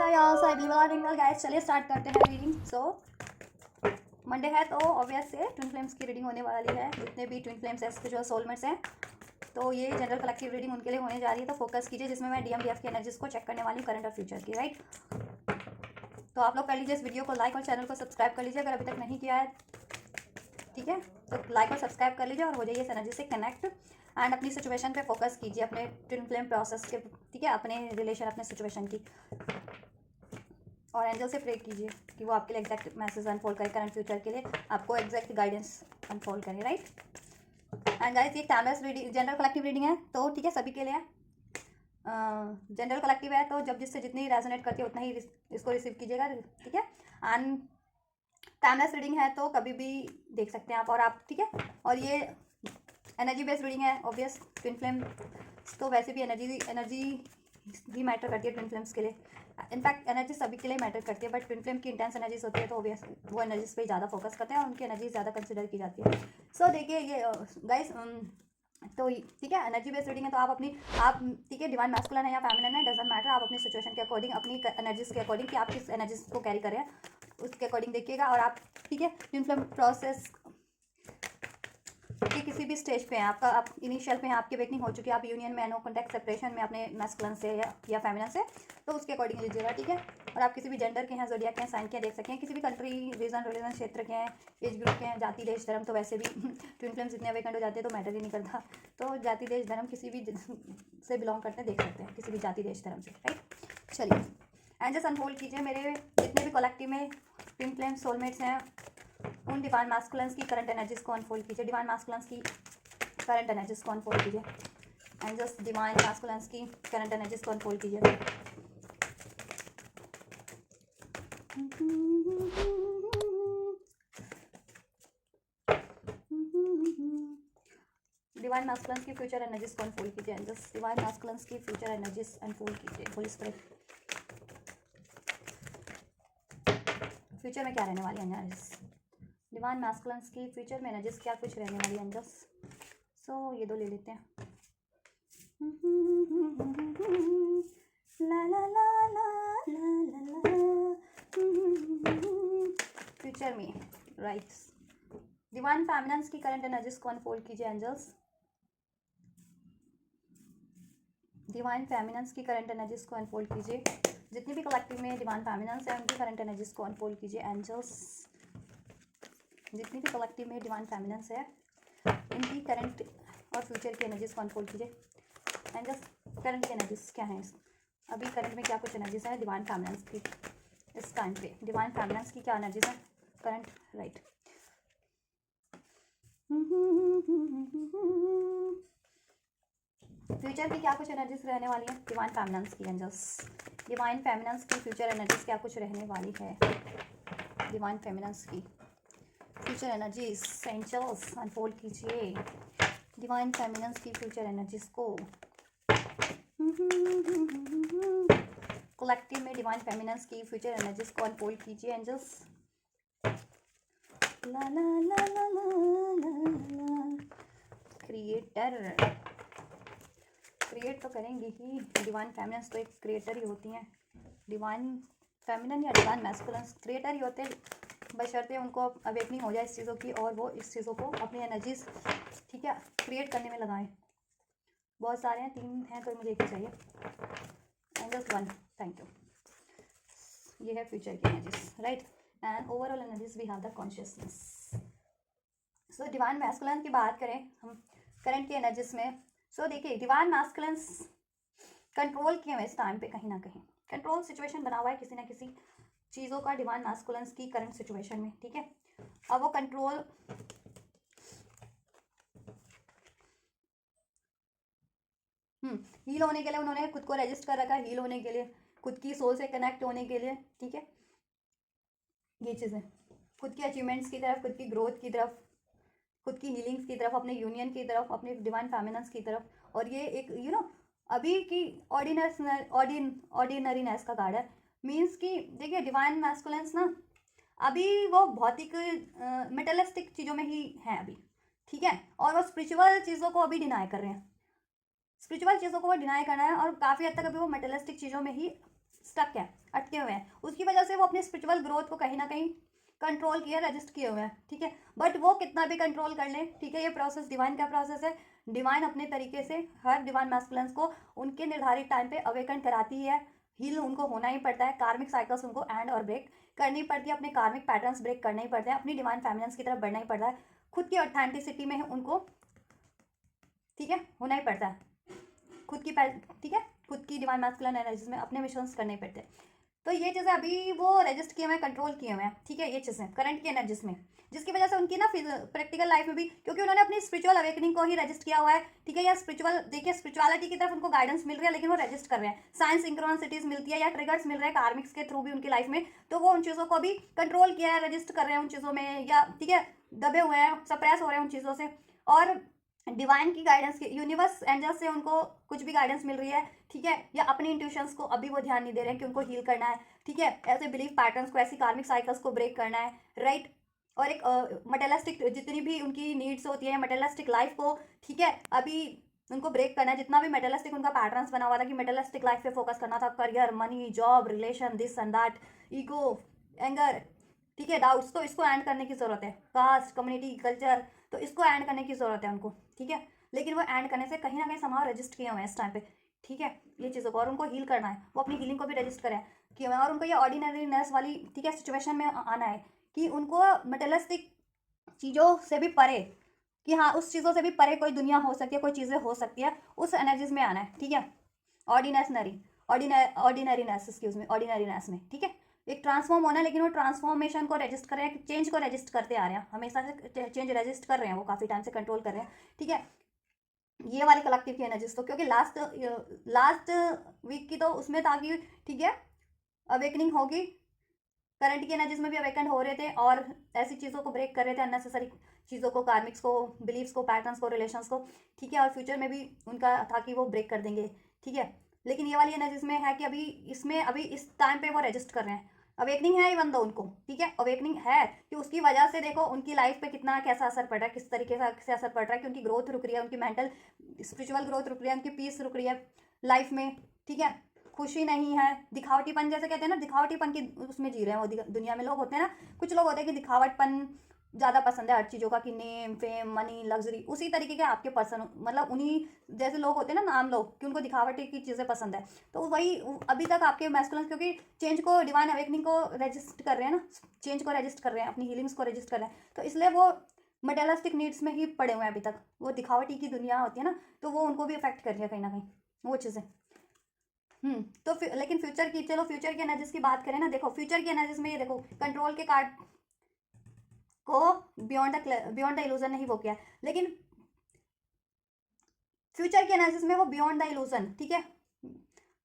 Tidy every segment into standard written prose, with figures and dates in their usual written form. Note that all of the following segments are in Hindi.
Hi all, so everyone guys, चलिए स्टार्ट करते हैं रीडिंग। सो मंडे है तो ऑब्वियस से ट्विन फ्लेम्स की रीडिंग होने वाली है। जितने भी ट्विन फ्लेम्स स्पिरिचुअल सोलमेट्स हैं, तो ये जनरल कलेक्टिव रीडिंग उनके लिए होने जा रही है। तो फोकस कीजिए, जिसमें मैं डीएमडीएफ की एनर्जीज को चेक करने वाली हूँ, करंट और फ्यूचर की, राइट। तो आप लोग कर लीजिए इस वीडियो को लाइक और चैनल को सब्सक्राइब कर लीजिए अगर अभी तक नहीं किया है, ठीक है। तो लाइक और सब्सक्राइब कर लीजिए और हो जाइए इस एनर्जी से कनेक्ट एंड अपनी सिचुएशन पे फोकस कीजिए, अपने ट्विन फ्लेम प्रोसेस के, ठीक है, अपने रिलेशन, अपने सिचुएशन की। और एंजल से प्रे कीजिए कि वो आपके लिए एग्जैक्ट मैसेज अनफोल्ड करे, करंट फ्यूचर के लिए आपको एग्जैक्ट गाइडेंस अनफोल्ड करे, राइट। एंड गाइस, ये timeless reading general collective reading है, तो ठीक है, सभी के लिए जनरल कलेक्टिव है। तो जब जिससे जितनी रेजोनेट करती है उतना ही इसको रिसीव कीजिएगा, ठीक है। एंड टाइमलेस रीडिंग है तो कभी भी देख सकते हैं आप, ठीक है। और ये एनर्जी बेस्ड रीडिंग है, ऑब्वियस। ट्विन फ्लेम तो वैसे भी एनर्जी भी मैटर करती है ट्विन फ्लेम्स के लिए। इनफैक्ट एनर्जी सभी के लिए मैटर करती है, बट ट्विन फ्लेम की इंटेंस एनर्जीज होती है तो ऑब्वियस वो एनर्जीज पे ज़्यादा फोकस करते हैं और उनकी एनर्जी ज़्यादा कंसिडर की जाती है। सो देखिए ये गाइस, तो ठीक है, एनर्जी बेस्ड रीडिंग है तो आप ठीक है, डिवाइन मैस्कुलिन है या फेमिनिन है, डजंट मैटर। आप अपनी सिचुएशन के अकॉर्डिंग, अपनी एनर्जीज के अकॉर्डिंग, कि आप किस एनर्जीज को कैरी कर रहे हैं उसके अकॉर्डिंग देखिएगा। और आप, ठीक है, ट्विन फ्लेम प्रोसेस कि किसी भी स्टेज पे हैं, आप इनिशियल पे हैं, आपकी अवेकनिंग हो चुकी है, आप यूनियन में, नो कॉन्टैक्ट, सेपरेशन में अपने मैस्कुलिन से या फेमिनिन से, तो उसके अकॉर्डिंग लीजिएगा, ठीक है। और आप किसी भी जेंडर के हैं, ज़ोडिएक के हैं, साइन के हैं, देख सकते हैं, किसी भी कंट्री, रीजन, रिलीजन, क्षेत्र के हैं, एज ग्रुप के हैं, जाति, देश, धर्म, तो वैसे भी ट्विन फ्लेम्स जितने अवेकन हो जाते हैं तो मैटर ही नहीं करता। तो जाति, देश, धर्म किसी भी से बिलोंग करते हैं, देख सकते हैं, किसी भी जाति, देश, धर्म से, राइट। चलिए एंजल्स अनफोल्ड कीजिए मेरे जितने भी कलेक्टिव में ट्विन फ्लेम सोलमेट्स हैं, उन डिवाइन मैस्कुलिन्स की करंट एनर्जीज को अनफोल्ड कीजिए। डिवाइन मैस्कुलिन्स की करंट एनर्जीज को अनफोल्ड कीजिए। एंजल्स डिवाइन मैस्कुलिन्स की करंट एनर्जीज को अनफोल्ड कीजिए। डिवाइन मैस्कुलिन्स की फ्यूचर एनर्जीज को अनफोल्ड कीजिए। एंजल्स डिवाइन मैस्कुलिन्स की फ्यूचर एनर्जीज अनफोल्ड कीजिए। होली स्पिरिट, फ्यूचर में क्या रहने वाली एनर्जीज, डिवाइन मैस्कुलिन्स की फ्यूचर में एनर्जीज क्या कुछ रहने वाली एंजल्स। सो ये दो ले लेते हैं। ला ला ला ला ला ला ला, फ्यूचर में, राइट। डिवाइन फेमिनिन्स की करंट एनर्जीज को अनफोल्ड कीजिए एंजल्स। डिवाइन फेमिनिन्स की करंट एनर्जीज को अनफोल्ड कीजिए। जितनी भी कलेक्टिव में डिवाइन फेमिनिन्स है उनकी करंट एनर्जीज को अनफोल्ड कीजिए एंजल्स। जितनी भी कलेक्टिव में डिवाइन फेमिनिन्स है इनकी करंट और फ्यूचर की एनर्जीज को अनफोल्ड कीजिए एंजल्स। करंट की एनर्जीज क्या है, अभी करंट में क्या कुछ एनर्जीज है डिवाइन फेमिनिन्स की इस टाइम पे, डिवाइन फेमिनिन्स की क्या एनर्जीज है करंट, राइट। फ्यूचर की क्या कुछ एनर्जीज रहने वाली है डिवाइन फेमिनिन्स की एंजल्स। डिवाइन फेमिनिन्स की फ्यूचर एनर्जीज क्या कुछ रहने वाली है, डिवाइन फेमिनिन्स की फ्यूचर एनर्जीज एंजल्स अनफोल्ड कीजिए। डिवाइन फेमिनिन्स की फ्यूचर एनर्जीज को कलेक्टिव में डिवाइन फेमिनिन्स की फ्यूचर एनर्जीज को अनफोल्ड कीजिए एंजल्स। ला ला ला ला ला ला, क्रिएटर, क्रिएट तो करेंगी ही, डिवाइन फेमिनिन्स तो एक क्रिएटर ही होती हैं। डिवाइन फेमिनिन या डिवाइन मैस्कुलिन्स क्रिएटर ही होते हैं, बशर्ते उनको अवेकनिंग हो जाए इस चीज़ों की और वो इस चीज़ों को अपनी एनर्जीज, ठीक है, क्रिएट करने में लगाएं। बहुत सारे हैं, 3 हैं तो मुझे एक ही चाहिए। Angels 1, thank you. ये है फ्यूचर की energies, right. And overall energies we have the consciousness. So divine masculine की बात करें हम करंट की एनर्जीज में, सो देखिए डिवाइन मैस्कुलिन्स कंट्रोल किए हुए इस टाइम पे, कहीं ना कहीं कंट्रोल सिचुएशन बना हुआ है किसी ना किसी चीज़ों का डिवाइन मैस्कुलिन्स की करंट सिचुएशन में, ठीक है। अब वो कंट्रोल हील होने के लिए उन्होंने खुद को रजिस्ट कर रखा है, हील होने के लिए, खुद की सोल से कनेक्ट होने के लिए, ठीक है। ये चीज़ें खुद की अचीवमेंट्स की तरफ, खुद की ग्रोथ की तरफ, खुद की हीलिंग्स की तरफ, अपने यूनियन की तरफ, अपने डिवाइन फेमिनिन्स की तरफ। और ये एक अभी की ऑर्डिनरीनेस का कार्ड है, मीन्स कि देखिए डिवाइन मैस्कुलिन्स ना अभी वो भौतिक मेटलिस्टिक चीज़ों में ही हैं अभी, ठीक है। और वो स्पिरिचुअल चीज़ों को अभी डिनाई कर रहे हैं, स्पिरिचुअल चीज़ों को वो डिनाई करना है और काफ़ी हद तक अभी वो मेटलिस्टिक चीज़ों में ही स्टक है। अटके हुए हैं, उसकी वजह से वो अपनी स्पिरिचुअल ग्रोथ को कहीं ना कहीं कंट्रोल किया, रजिस्ट किए हुए हैं, ठीक है। बट वो कितना भी कंट्रोल कर लें, ठीक है, ये प्रोसेस डिवाइन का प्रोसेस है। डिवाइन अपने तरीके से हर डिवाइन मैस्कुलिन्स को उनके निर्धारित टाइम पे अवेकन कराती है, हील उनको होना ही पड़ता है, कार्मिक साइकिल्स उनको एंड और ब्रेक करनी पड़ती है, अपने कार्मिक पैटर्न्स ब्रेक करने ही पड़ते हैं, अपनी डिवाइन फेमिनिन्स की तरफ बढ़ना ही पड़ता है, खुद की ऑथेंटिसिटी में उनको, ठीक है, होना ही पड़ता है, खुद की, ठीक है, खुद की डिवाइन मैस्कुलिन एनर्जीज में अपने मिशंस करने ही पड़ते हैं। तो ये चीज़ें अभी वो रजिस्ट किए हुए हैं, कंट्रोल किए हुए हैं, ठीक है, ये चीज़ें करंट की एनर्जीज में, जिसकी वजह से उनकी ना प्रैक्टिकल लाइफ में भी, क्योंकि उन्होंने अपनी स्पिरिचुअल अवेकनिंग को ही रजिस्ट किया हुआ है, ठीक है, या स्पिरिचुअल, देखिए स्पिरिचुअलिटी की तरफ उनको गाइडेंस मिल रही है, लेकिन वो रजिस्ट कर रहे हैं, साइंस सिंक्रोनिसिटीज मिलती है या ट्रिगर्स मिल रहे हैं कार्मिक्स के थ्रू भी उनकी लाइफ में, तो वो उन चीज़ों को भी कंट्रोल किया है, रजिस्ट कर रहे हैं उन चीज़ों में, या ठीक है, दबे हुए हैं, सप्रेस हो रहे हैं उन चीज़ों से, और डिवाइन की गाइडेंस, यूनिवर्स एंजल्स से उनको कुछ भी गाइडेंस मिल रही है, ठीक है, या अपनी इंट्यूशंस को अभी वो ध्यान नहीं दे रहे हैं कि उनको हील करना है, ठीक है, ऐसे बिलीफ पैटर्न्स को, ऐसी कार्मिक साइकिल्स को ब्रेक करना है, राइट। और एक मटेरियलिस्टिक जितनी भी उनकी नीड्स होती है, मटेरियलिस्टिक लाइफ को, ठीक है, अभी उनको ब्रेक करना है, जितना भी मटेरियलिस्टिक उनका पैटर्न्स बना हुआ था कि मटेरियलिस्टिक लाइफ पे फोकस करना था, career, money, job, relation, this and that, ego, anger, ठीक है, डाउट्स, तो इसको एंड करने की जरूरत है, कास्ट, कम्युनिटी, कल्चर, तो इसको एंड करने की जरूरत है उनको, ठीक है, लेकिन वो एंड करने से कहीं ना कहीं समाव रजिस्ट किए हुए हैं इस टाइम पे, ठीक है, ये चीज़ों को, और उनको हील करना है, वो अपनी हीलिंग को भी रजिस्ट करें किए हुए हैं, और उनको ये ऑर्डिनरीनेस वाली, ठीक है, सिचुएशन में आना है कि उनको मटेरियलिस्टिक चीज़ों से भी परे, कि हाँ उस चीज़ों से भी परे कोई दुनिया हो सकती है, कोई चीज़ें हो सकती है, उस एनर्जीज में आना है, ठीक है, ऑर्डिनरीनेस, एक्सक्यूज में, ऑर्डिनरीनेस में, ठीक है, एक ट्रांसफॉर्म होना है, लेकिन वो ट्रांसफॉर्मेशन को रजिस्ट कर रहे हैं, चेंज को रजिस्ट करते आ रहे हैं, हमेशा से चेंज रजिस्ट कर रहे हैं, वो काफ़ी टाइम से कंट्रोल कर रहे हैं, ठीक है, ये वाली कलेक्टिव की एनर्जीज तो, क्योंकि लास्ट वीक की तो उसमें था कि, ठीक है, अवेकनिंग होगी, करंट की एनर्जीज में भी अवेकन हो रहे थे, और ऐसी चीज़ों को ब्रेक कर रहे थे, अननेसेसरी चीज़ों को, कार्मिक्स को, बिलीव्स को, पैटर्न्स को, रिलेशंस को, ठीक है, और फ्यूचर में भी उनका था कि वो ब्रेक कर देंगे, ठीक है, लेकिन ये वाली एनर्जीज में है कि अभी इसमें, अभी इस टाइम पे वो रजिस्ट कर रहे हैं, अवेकनिंग है इवन दो उनको, ठीक है, अवेकनिंग है कि उसकी वजह से देखो उनकी लाइफ पे कितना कैसा असर पड़ रहा है, किस तरीके से असर पड़ रहा है कि उनकी ग्रोथ रुक रही है, उनकी मेंटल स्पिरिचुअल ग्रोथ रुक रही है, उनकी पीस रुक रही है लाइफ में, ठीक है, खुशी नहीं है, दिखावटीपन, जैसे कहते हैं ना, दिखावटीपन की उसमें जी रहे हैं वो, दुनिया में लोग होते हैं ना, कुछ लोग होते हैं कि दिखावटपन ज़्यादा पसंद है हर चीज़ों का, कि नेम, फेम, मनी, लग्जरी, उसी तरीके के आपके पर्सन, मतलब उन्हीं जैसे लोग होते हैं ना, नाम लोग, कि उनको दिखावटी की चीज़ें पसंद है, तो वही अभी तक आपके मैस्कुलिन, क्योंकि चेंज को, डिवाइन अवेकनिंग को रजिस्ट कर रहे हैं ना, चेंज को रजिस्ट कर रहे हैं, अपनी हीलिंग्स को रजिस्ट कर रहे हैं, तो इसलिए वो मटेरियलिस्टिक नीड्स में ही पड़े हुए हैं अभी तक, वो दिखावटी की दुनिया होती है ना, तो वो उनको भी अफेक्ट कर रही है कहीं ना कहीं वो चीज़ें। तो लेकिन फ्यूचर की, चलो फ्यूचर की एनर्जीज की बात करें ना, देखो फ्यूचर की एनर्जीज में ये देखो, कंट्रोल के कार्ड को बियॉन्ड द इल्यूजन नहीं वो किया, लेकिन फ्यूचर की एनालिसिस में वो बियॉन्ड द इल्यूजन, ठीक है,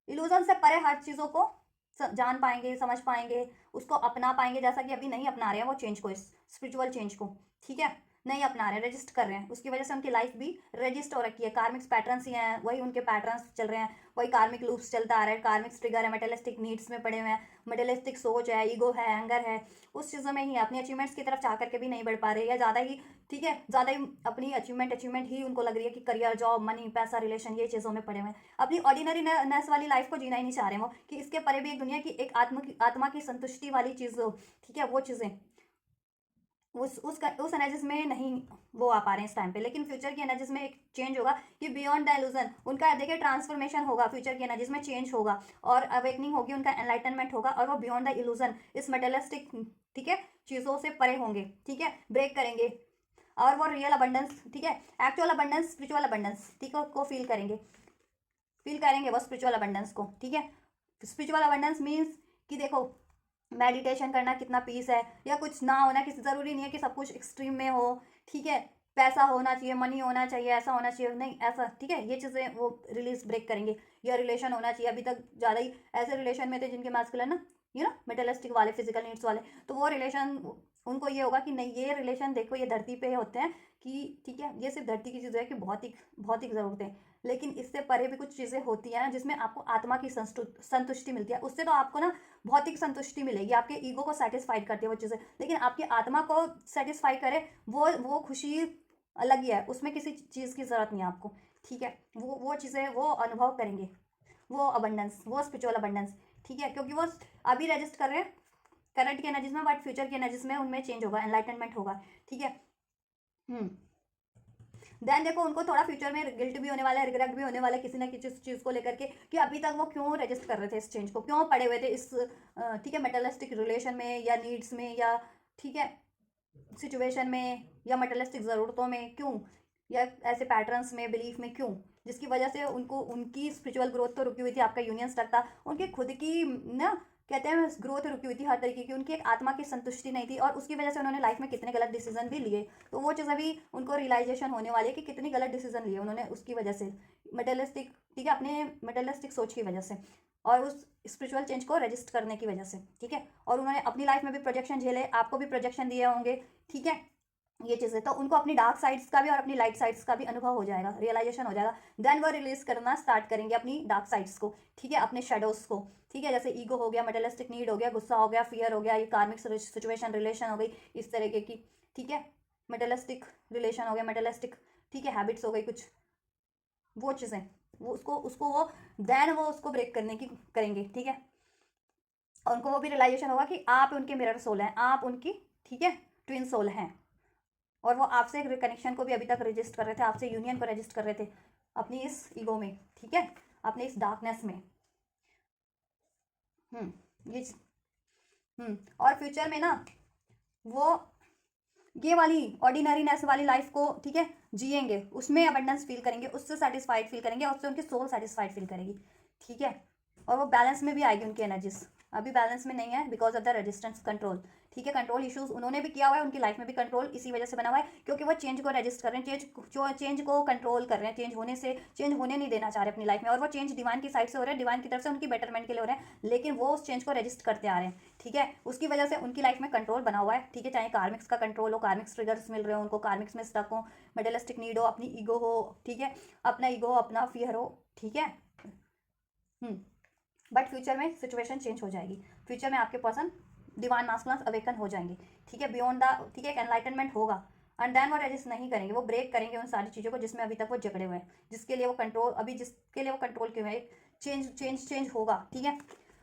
इल्यूजन से परे हर चीज़ों को जान पाएंगे, समझ पाएंगे, उसको अपना पाएंगे, जैसा कि अभी नहीं अपना रहे हैं वो चेंज को, इस स्पिरिचुअल चेंज को, ठीक है, नहीं अपना रहे हैं, रजिस्ट कर रहे हैं, उसकी वजह से उनकी लाइफ भी रजिस्ट हो रखी है, कार्मिक्स पैटर्न्स ही हैं, वही उनके पैटर्न्स चल रहे हैं, वही कार्मिक लूप्स चलता आ रहा है, कार्मिक्स ट्रिगर है, मेटेलिस्टिक नीड्स में पड़े हुए हैं, मेटेलिस्टिक सोच है, ईगो है, एंगर है, उस चीज़ों में ही अपनी अचीवमेंट्स की तरफ चाह करके भी नहीं बढ़ पा रहे, या ज़्यादा ही, ठीक है, ज़्यादा ही अपनी अचीवमेंट ही उनको लग रही है कि करियर, जॉब, मनी, पैसा, रिलेशन, ये चीज़ों में पड़े हुए हैं, अपनी ऑर्डिनरी नेस वाली लाइफ को जीना ही नहीं चाह रहे वो, कि इसके परे भी एक दुनिया की, एक आत्मा की संतुष्टि वाली चीज़ हो, ठीक है, वो चीज़ें उस एनर्जीज में नहीं वो आ पा रहे हैं इस टाइम पे, लेकिन फ्यूचर की एनर्जीज में एक चेंज होगा कि बियॉन्ड द इल्यूजन उनका, देखिए, ट्रांसफॉर्मेशन होगा, फ्यूचर की एनर्जीज में चेंज होगा, और अवेकनिंग होगी, उनका एनलाइटनमेंट होगा, और वो बियॉन्ड द इल्यूजन, इस मेटेरियलिस्टिक, ठीक है, चीज़ों से परे होंगे, ठीक है, ब्रेक करेंगे, और वो रियल अबंडेंस, ठीक है, एक्चुअल अबंडेंस, स्पिरिचुअल अबंडेंस, ठीक है, को फील करेंगे वो स्पिरिचुअल अबंडेंस को, ठीक है, स्पिरिचुअल अबंडेंस मीन्स कि देखो मेडिटेशन करना कितना पीस है, या कुछ ना होना, किसी ज़रूरी नहीं है कि सब कुछ एक्सट्रीम में हो, ठीक है, पैसा होना चाहिए, मनी होना चाहिए, ऐसा होना चाहिए, नहीं ऐसा, ठीक है, ये चीज़ें वो रिलीज ब्रेक करेंगे, या रिलेशन होना चाहिए, अभी तक ज़्यादा ही ऐसे रिलेशन में थे जिनके मैस्कुलिन ना, ये ना मेटेरियलिस्टिक वाले, फिजिकल नीड्स वाले, तो वो रिलेशन उनको ये होगा कि नहीं, ये रिलेशन देखो, ये धरती पे होते हैं कि, ठीक है, ये सिर्फ धरती की चीज़ है कि बहुत ही ज़रूरत है, लेकिन इससे परे भी कुछ चीज़ें होती हैं ना, जिसमें आपको आत्मा की संतुष्टि मिलती है, उससे तो आपको ना भौतिक संतुष्टि मिलेगी, आपके ईगो को सेटिस्फाइड करती है वो चीज़ें, लेकिन आपकी आत्मा को सेटिस्फाई करे वो खुशी अलग ही है, उसमें किसी चीज़ की ज़रूरत नहीं है आपको, ठीक है, वो चीज़ें वो अनुभव करेंगे, वो अबंडेंस, वो स्पिरिचुअल अबंडेंस, ठीक है, क्योंकि वो अभी रजिस्ट कर रहे हैं करंट की एनर्जीज में, बट फ्यूचर की एनर्जीज में उनमें चेंज होगा, एनलाइटनमेंट होगा। ठीक है। देन देखो उनको थोड़ा फ्यूचर में गिल्ट भी होने वाला है, रिग्रेट भी होने वाला है किसी ना किसी चीज़ को लेकर के, कि अभी तक वो क्यों रजिस्ट कर रहे थे इस चेंज को, क्यों पड़े हुए थे इस ठीक है मटेरियलिस्टिक रिलेशन में या नीड्स में, या ठीक है सिचुएशन में, या मटेरियलिस्टिक ज़रूरतों में क्यों, या ऐसे पैटर्न्स में, बिलीफ में क्यों, जिसकी वजह से उनको उनकी स्पिरिचुअल ग्रोथ तो रुकी हुई थी, आपका यूनियन स्टक था, उनकी खुद की ना कहते हैं ग्रोथ रुकी हुई थी हर तरीके की, उनकी एक आत्मा की संतुष्टि नहीं थी, और उसकी वजह से उन्होंने लाइफ में कितने गलत डिसीजन भी लिए। तो वो चीज़ अभी उनको रियलाइजेशन होने वाली है कि कितनी गलत डिसीजन लिए उन्होंने उसकी वजह से, मटेरियलिस्टिक ठीक है अपने मटेरियलिस्टिक सोच की वजह से, और उस स्पिरिचुअल चेंज को रजिस्ट करने की वजह से। ठीक है, और उन्होंने अपनी लाइफ में भी प्रोजेक्शन झेले, आपको भी प्रोजेक्शन दिए होंगे। ठीक है, ये चीज़ें तो उनको अपनी डार्क साइड्स का भी और अपनी लाइट साइड्स का भी अनुभव हो जाएगा, रियलाइजेशन हो जाएगा। देन वो रिलीज करना स्टार्ट करेंगे अपनी डार्क साइड्स को, ठीक है, अपने शेडोज को। ठीक है, जैसे ईगो हो गया, मटेरियलिस्टिक नीड हो गया, गुस्सा हो गया, फियर हो गया, ये कार्मिक सिचुएशन रिलेशन हो गई इस तरीके की। ठीक है, मटेरियलिस्टिक रिलेशन हो गया, मटेरियलिस्टिक ठीक है हैबिट्स हो गई कुछ, वो चीज़ें वो उसको उसको वो देन वो उसको ब्रेक करने की करेंगे। ठीक है, और उनको वो भी रियलाइजेशन होगा कि आप उनके मिरर सोल हैं, आप उनकी ठीक है ट्विन सोल हैं, और वो आपसे कनेक्शन को भी अभी तक रजिस्ट कर रहे थे, आपसे यूनियन को रजिस्ट कर रहे थे अपनी इस ईगो में। ठीक है, अपने इस डार्कनेस में। ये और फ्यूचर में ना वो ये वाली ऑर्डिनरीनेस वाली लाइफ को ठीक है जिएंगे, उसमें अबंडेंस फील करेंगे, उससे सेटिस्फाइड फील करेंगे, और उससे उनकी सोल सेटिस्फाइड फील करेगी। ठीक है, और वो बैलेंस में भी आएगी उनकी एनर्जीज, अभी बैलेंस में नहीं है because of the resistance control. ठीक है, कंट्रोल इश्यूज उन्होंने भी किया हुआ है, उनकी लाइफ में भी कंट्रोल इसी वजह से बना हुआ है, क्योंकि वो चेंज को रजिस्ट कर रहे हैं, चेंज को कंट्रोल कर रहे हैं, चेंज होने नहीं देना चाह रहे अपनी लाइफ में, और वो चेंज डिवाइन की साइड से हो रहा है, डिवाइन की तरफ से उनकी बेटरमेंट के लिए हो रहे हैं, लेकिन वो उस चेंज को रजिस्ट करते आ रहे हैं। ठीक है, उसकी वजह से उनकी लाइफ में कंट्रोल बना हुआ है। ठीक है, चाहे कार्मिक्स का कंट्रोल हो, कार्मिक्स ट्रिगर्स मिल रहे हो उनको, कार्मिक्स में स्टक हो, मेडलिस्टिक नीड हो, अपनी ईगो हो। ठीक है, अपना ईगो अपना फियर हो। ठीक है, बट फ्यूचर में सिचुएशन चेंज हो जाएगी, फ्यूचर में आपके पर्सन डिवाइन मास्कुलिन्स अवेकन हो जाएंगे। ठीक है, बियॉन्ड द ठीक है एक एनलाइटनमेंट होगा, एंड देन वो रेजिस्ट नहीं करेंगे, वो ब्रेक करेंगे उन सारी चीज़ों को जिसमें अभी तक वो जकड़े हुए हैं, जिसके लिए वो कंट्रोल अभी जिसके लिए वो कंट्रोल क्यों है, चेंज होगा। ठीक है,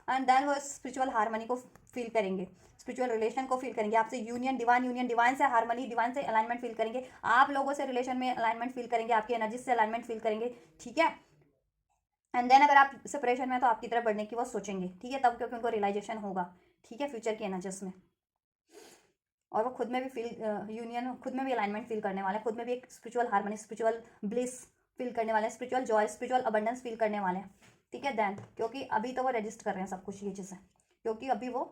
एंड देन वो स्पिरिचुअल हारमनी को फील करेंगे, स्पिरिचुअल रिलेशन को फील करेंगे, आपसे यूनियन, डिवाइन से हारमनी, डिवाइन से अलाइनमेंट फील करेंगे, आप लोगों से रिलेशन में अलाइनमेंट फील करेंगे, आपकी एनर्जी से अलाइनमेंट फील करेंगे। ठीक है, एंड देन अगर आप सेपरेशन में तो आपकी तरफ बढ़ने की वो सोचेंगे। ठीक है, तब क्योंकि उनको रियलाइजेशन होगा। ठीक है, फ्यूचर की एनर्जीज में, और वो खुद में भी फील यूनियन, खुद में भी अलाइनमेंट फील करने वाले हैं, खुद में भी एक spiritual harmony, spiritual bliss feel करने वाले हैं, spiritual Joy, spiritual abundance feel करने वाले हैं। ठीक है, देन क्योंकि अभी तो वो रजिस्ट कर रहे हैं सब कुछ ये चीज़ें, क्योंकि अभी वो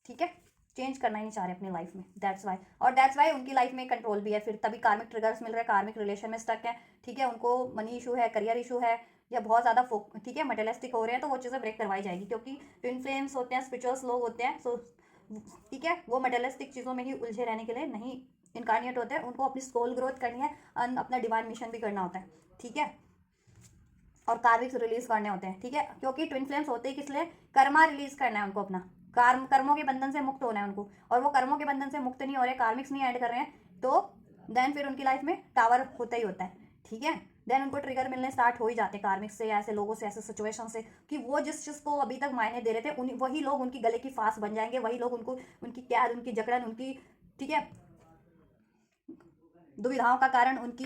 ठीक है चेंज करना ही नहीं चाह रहे अपनी लाइफ में, दैट्स वाई, और दैट्स वाई उनकी लाइफ में कंट्रोल भी है, फिर तभी कार्मिक ट्रिगर्स मिल रहे हैं, कार्मिक रिलेशन में स्टक है। ठीक है, उनको मनी इशू है, करियर इशू है, या बहुत ज़्यादा ठीक है मटेरियलिस्टिक हो रहे हैं, तो वो चीज़ें ब्रेक करवाई जाएगी, क्योंकि ट्विन फ्लेम्स होते हैं, स्पिरिचुअल्स लोग होते हैं, सो ठीक है वो मटेरियलिस्टिक चीज़ों में ही उलझे रहने के लिए नहीं इनकारनेट होते हैं, उनको अपनी सोल ग्रोथ करनी है, अपना डिवाइन मिशन भी करना होता है। ठीक है, और कार्मिक्स रिलीज करने होते हैं। ठीक है, क्योंकि ट्विन फ्लेम्स होते ही किस लिए, कर्मा रिलीज करना है उनको, अपना कर्मों के बंधन से मुक्त होना है उनको, और वो कर्मों के बंधन से मुक्त नहीं हो रहे, कार्मिक्स नहीं ऐड कर रहे हैं, तो देन फिर उनकी लाइफ में टावर होता ही होता है। ठीक है, देन उनको ट्रिगर मिलने स्टार्ट हो ही जाते हैं कार्मिक्स से, या ऐसे लोगों से, ऐसे सिचुएशन से, कि वो जिस चीज़ को अभी तक मायने दे रहे थे वही लोग उनकी गले की फांस बन जाएंगे, वही लोग उनको उनकी कैद, उनकी जकड़न, उनकी ठीक है दुविधाओं का कारण, उनकी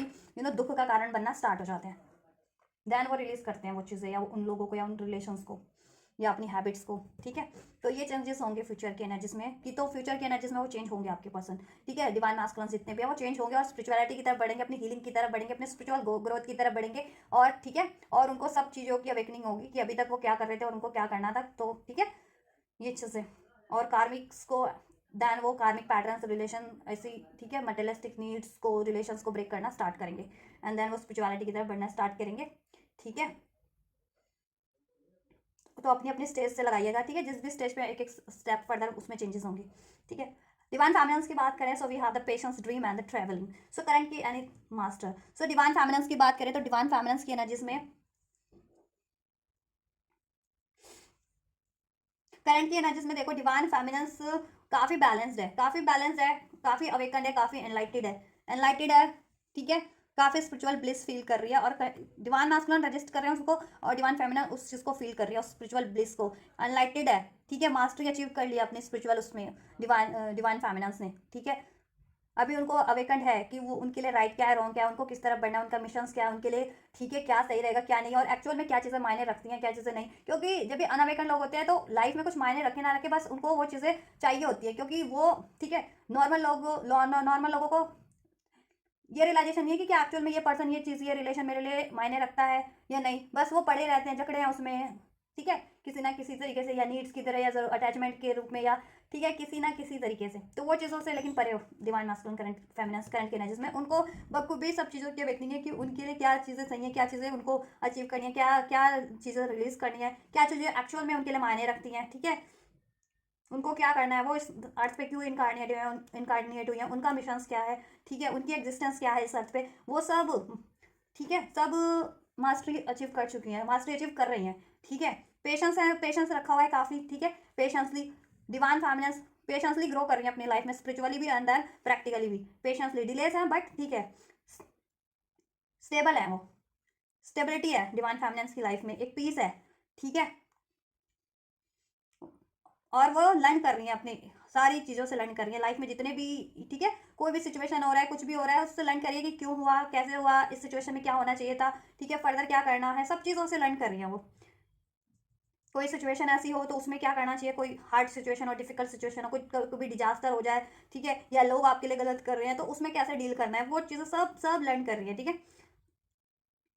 दुख का कारण बनना स्टार्ट हो जाते हैं। देन वो रिलीज करते हैं वो चीज़ें, या उन लोगों को, या उन रिलेशंस को, या अपनी हैबिट्स को। ठीक है, तो ये चेंजेस होंगे फ्यूचर की एनर्जीज में, कि तो फ्यूचर की एनर्जीज में वो चेंज होंगे आपके पर्सन। ठीक है, डिवाइन मास्कुलिन्स जितने भी है वो चेंज होंगे, और स्पिरिचुअलिटी की तरफ बढ़ेंगे, अपनी हीलिंग की तरफ बढ़ेंगे, अपने स्पिरिचुअल ग्रोथ की तरफ बढ़ेंगे, और ठीक है, और उनको सब चीज़ों की अवेकनिंग होगी कि अभी तक वो क्या कर रहे थे और उनको क्या करना था। तो ठीक है, ये चीज़ें, और कार्मिक्स को दैन वो कार्मिक पैटर्न्स, रिलेशन ऐसी ठीक है मटेरियलिस्टिक नीड्स को, रिलेशंस को ब्रेक करना स्टार्ट करेंगे, एंड देन वो स्पिरिचुअलिटी की तरफ बढ़ना स्टार्ट करेंगे। ठीक है, तो अपनी अपनी स्टेज से लगाइएगा। ठीक है, जिस भी स्टेज पे एक एक स्टेप फर्दर उसमें चेंजेस होंगे। ठीक है, डिवाइन फैमिनेंस की बात करें, so we have the patience, dream and the travelling. So current की any master, so divine feminine की बात करें तो डिवाइन फैमिनेंस की एनर्जीज में करंट की एनर्जीज में देखो, डिवाइन फैमिनेंस काफ़ी बैलेंस्ड है, काफ़ी अवेकन है, काफ़ी एनलाइटेड है। ठीक है, काफ़ी स्पिरिचुअल ब्लिस फील कर रही है, और डिवाइन मैस्कुलिन रजिस्ट कर रहे हैं उसको, और डिवाइन फेमिनिन उस चीज़ को फील कर रही है, उस स्पिरिचुअल ब्लिस को। अनलाइटेड है, ठीक है, मास्टरी अचीव कर लिया अपने स्पिरिचुअल उसमें डिवाइन फेमिनिन्स ने, ठीक है। अभी उनको अवेकंड है कि वो उनके लिए राइट क्या है, रॉन्ग क्या है, उनको किस तरफ बढ़ना है, उनका मिशन क्या है उनके लिए, ठीक है, क्या सही रहेगा क्या नहीं, और एक्चुअल में क्या चीज़ें मायने रखती हैं क्या चीज़ें नहीं। क्योंकि जब भी अनअवेकंड लोग होते हैं तो लाइफ में कुछ मायने रखे ना रखे, बस उनको वो चीज़ें चाहिए होती है, क्योंकि वो, ठीक है, नॉर्मल लोगों को ये रियलाइजेशन नहीं है कि क्या एक्चुअल में ये पर्सन, ये चीज़, ये रिलेशन मेरे लिए मायने रखता है या नहीं, बस वो पड़े रहते हैं, जकड़े हैं उसमें, ठीक है, किसी ना किसी तरीके से, या नीड्स की तरह, या अटैचमेंट के रूप में, या ठीक है किसी ना किसी तरीके से, तो वो चीज़ों से लेकिन परे हो divine masculine current feminine current के एनर्जीज में। उनको बखूबी सब चीज़ों की अवेकनिंग है कि उनके लिए क्या चीज़ें सही है, क्या चीज़ें उनको अचीव करनी है, क्या क्या चीज़ें रिलीज करनी है, क्या चीज़ें एक्चुअल में उनके लिए मायने रखती हैं, ठीक है, उनको क्या करना है, वो इस अर्थ पे क्यों इनकारनेट हुई है, उनका मिशन क्या है, ठीक है, उनकी एग्जिस्टेंस क्या है इस अर्थ पे, वो सब, ठीक है, सब मास्टरी अचीव कर चुकी हैं, मास्टरी अचीव कर रही हैं, ठीक है। पेशेंस है, पेशेंस रखा हुआ है काफ़ी, ठीक है, patiently divine feminine patiently grow कर रही है अपनी लाइफ में, स्पिरिचुअली भी एंड देन प्रैक्टिकली भी पेशेंसली, डिलेस है बट ठीक है, स्टेबल है वो, स्टेबिलिटी है डिवाइन फेमिनिन की लाइफ में, एक पीस है, ठीक है, और वो लर्न कर रही है अपनी सारी चीज़ों से, लर्न कर रही है लाइफ में जितने भी, ठीक है, कोई भी सिचुएशन हो रहा है, कुछ भी हो रहा है, उससे लर्न करिए कि क्यों हुआ, कैसे हुआ, इस सिचुएशन में क्या होना चाहिए था, ठीक है, फर्दर क्या करना है, सब चीज़ों से लर्न कर रही है वो। कोई सिचुएशन ऐसी हो तो उसमें क्या करना चाहिए, कोई हार्ड सिचुएशन हो, डिफिकल्ट सिचुएशन हो, कोई भी डिजास्टर हो जाए, ठीक है, या लोग आपके लिए गलत कर रहे हैं तो उसमें कैसे डील करना है, वो चीज़ें सब सब लर्न कर रही है, ठीक है,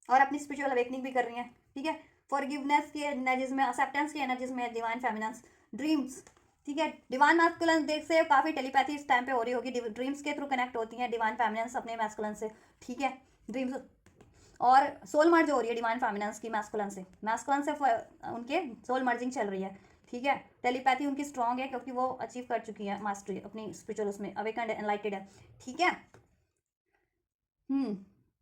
और अपनी स्पिरिचुअल अवेकनिंग भी कर रही है, ठीक है। फॉरगिवनेस की एनर्जीज में, एक्सेप्टेंस की एनर्जीज में डिवाइन फेमिनिन, ड्रीम्स, ठीक है, डिवाइन मैस्कुलिन देख से काफ़ी टेलीपैथी इस टाइम पे हो रही होगी, ड्रीम्स के थ्रू कनेक्ट होती हैं डिवाइन फेमिनिन अपने मैस्कुलिन से, ठीक है, ड्रीम्स, और सोल मर्ज हो रही है डिवाइन फेमिनिन की मैस्कुलिन से उनके सोल मर्जिंग चल रही है, ठीक है, टेलीपैथी उनकी स्ट्रांग है क्योंकि वो अचीव कर चुकी है मास्टरी अपनी स्पिरिचुअल उसमें, अवेकन्ड एनलाइटेड है, ठीक है।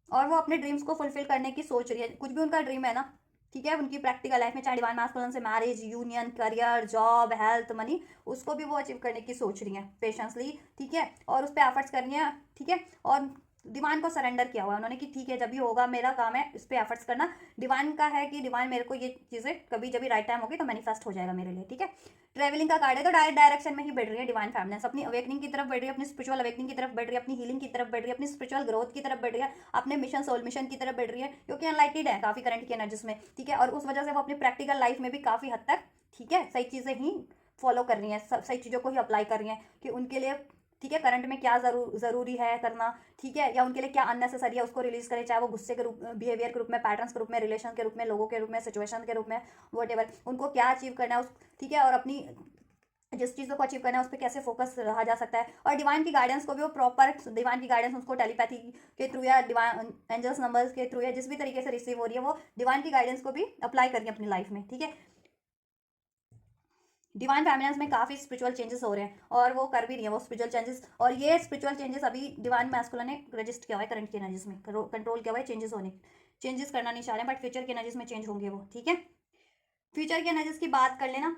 और वो अपने ड्रीम्स को फुलफिल करने की सोच रही है, कुछ भी उनका ड्रीम है ना, ठीक है, उनकी प्रैक्टिकल लाइफ में, चाहे डिवाइन मास्कुलिन से marriage, union, career, job, health, money, उसको भी वो अचीव करने की सोच रही है पेशेंसली, ठीक है, और उस पर एफर्ट्स कर रही है, ठीक है, और डिवाइन को सरेंडर किया हुआ है उन्होंने कि ठीक है जब भी होगा मेरा काम है इस पर एफर्ट्स करना, डिवाइन का है कि डिवाइन मेरे को ये चीज़ें कभी जब भी राइट टाइम होगी तो मैनिफेस्ट हो जाएगा मेरे लिए, ठीक है। ट्रैवलिंग का कार्ड है तो डायरेक्शन में ही बढ़ रही है डिवाइन फेमिनिन, अपनी अवेकनिंग की तरफ बढ़ रही है, अपनी स्पिरिचुअल अवेकनिंग की तरफ बढ़ रही है, अपनी हीलिंग की तरफ बढ़ रही है, अपनी स्पिरिचुअल ग्रोथ की तरफ बढ़ रही है, अपने मिशन सोल मिशन की तरफ बढ़ रही है, क्योंकि अनलाइटेड है काफ़ी करंट की एनर्जीज में, ठीक है, और उस वजह से वो अपनी प्रैक्टिकल लाइफ में भी काफ़ी हद तक, ठीक है, सही चीज़ें ही फॉलो कर रही हैं, सही चीज़ों को ही अप्लाई कर रही हैं कि उनके लिए, ठीक है, करंट में क्या ज़रूरी है करना, ठीक है, या उनके लिए क्या अननेसेसरी है उसको रिलीज करें, चाहे वो गुस्से के रूप, बिहेवियर के रूप में, पैटर्न्स के रूप में, रिलेशन के रूप में, लोगों के रूप में, सिचुएशन के रूप में, वट उनको क्या अचीव करना है उस, ठीक है, और अपनी जिस चीज़ों को अचीव करना है उस पर कैसे फोकस रहा जा सकता है, और डिवाइन की गाइडेंस को भी वो प्रॉपर, डिवाइन की गाइडेंस उसको टेलीपैथी के थ्रू या डिवाइन एंजल्स नंबर्स के थ्रू या जिस भी तरीके से रिसीव हो रही है वो डिवाइन की गाइडेंस को भी अप्लाई करिए अपनी लाइफ में, ठीक है। डिवाइन फेमिनिन में काफ़ी स्पिरिचुअल चेंजेस हो रहे हैं और वो कर भी रही है वो स्पिरिचुअल चेंजेस, और ये स्पिरिचुअल चेंजेस अभी डिवाइन मैस्कुलिन ने रजिस्टर किया हुआ है करंट की एनर्जीज में, कंट्रोल किया हुआ है चेंजेस करना नहीं चाह रहे हैं, बट फ्यूचर की एनर्जीज में चेंज होंगे वो, ठीक है। फ्यूचर की एनर्जीज की बात कर लेना,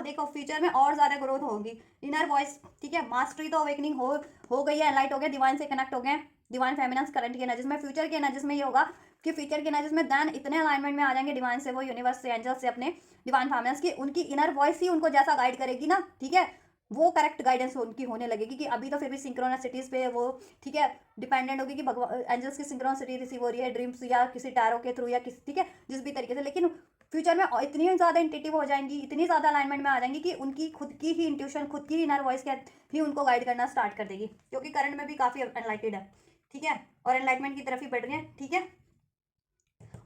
देखो फ्यूचर में और ज़्यादा ग्रोथ होगी, इनर वॉइस, ठीक है, मास्टरी तो अवेकनिंग हो गई है, एनलाइट हो गया, डिवाइन से कनेक्ट हो गए डिवाइन फेमिनिन करंट की एनर्जीज में, फ्यूचर की एनर्जीज में ये होगा कि फ्यूचर की एनर्जीज में देन इतने अलाइनमेंट में आ जाएंगे डिवाइन से, वो यूनिवर्स से, एंजल से, अपने डिवाइन फेमिनिन की, उनकी इनर वॉइस ही उनको जैसा गाइड करेगी ना, ठीक है, वो करेक्ट गाइडेंस उनकी होने लगेगी, कि अभी तो फिर भी सिंक्रोनिसिटीज पे वो, ठीक है, डिपेंडेंट होगी कि भगवान एंजल्स की सिंक्रोनिसिटी रिसीव हो रही है ड्रीम्स या किसी टैरो के थ्रू या किसी, ठीक है, जिस भी तरीके से, लेकिन फ्यूचर में इतनी ज़्यादा इंटेटिव हो जाएंगी, इतनी ज़्यादा अलाइनमेंट में आ जाएंगी कि उनकी खुद की ही इंट्यूशन, खुद की ही इनर वॉइस क्या ही उनको गाइड करना स्टार्ट कर देगी, क्योंकि करंट में भी काफ़ी एनलाइटेड है, ठीक है, और एनलाइटमेंट की तरफ ही बढ़ रही है, ठीक है,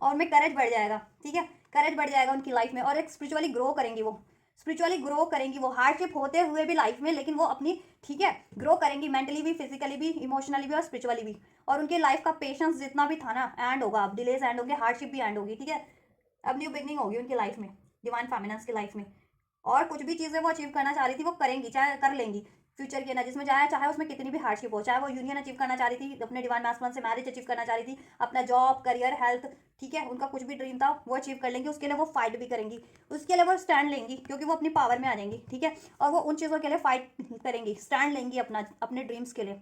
और उनमें करेज बढ़ जाएगा, ठीक है, करेज बढ़ जाएगा उनकी लाइफ में, और एक स्पिरिचुअली ग्रो करेंगी वो, स्पिरिचुअली ग्रो करेंगी वो, हार्डशिप होते हुए भी लाइफ में, लेकिन वो अपनी, ठीक है, ग्रो करेंगी मेंटली भी, फिजिकली भी, इमोशनली भी और स्पिरिचुअली भी, और उनकी लाइफ का पेशेंस जितना भी था ना एंड होगा, अब डिलेज एंड होंगे, हार्डशिप भी एंड होगी, ठीक है, अब न्यू बिगनिंग होगी उनकी लाइफ में, डिवाइन फेमिनिन की लाइफ में, और कुछ भी चीज़ें वो अचीव करना चाह रही थी वो करेंगी, चाहे कर लेंगी फ्यूचर की एनर्जीज में, चाहे उसमें कितनी भी हार्डशिप हो, चाहे वो यूनियन अचीव करना चाह रही थी अपने डिवाइन मैस्कुलिन से, मैरिज अचीव करना चाह रही थी, अपना जॉब, करियर, हेल्थ, ठीक है, उनका कुछ भी ड्रीम था वो अचीव कर लेंगी, उसके लिए वो फाइट भी करेंगी, उसके लिए वो स्टैंड लेंगी क्योंकि वो अपनी पावर में आ जाएंगी, ठीक है, और वो उन चीज़ों के लिए फाइट करेंगी, स्टैंड लेंगी अपना, अपने ड्रीम्स के लिए,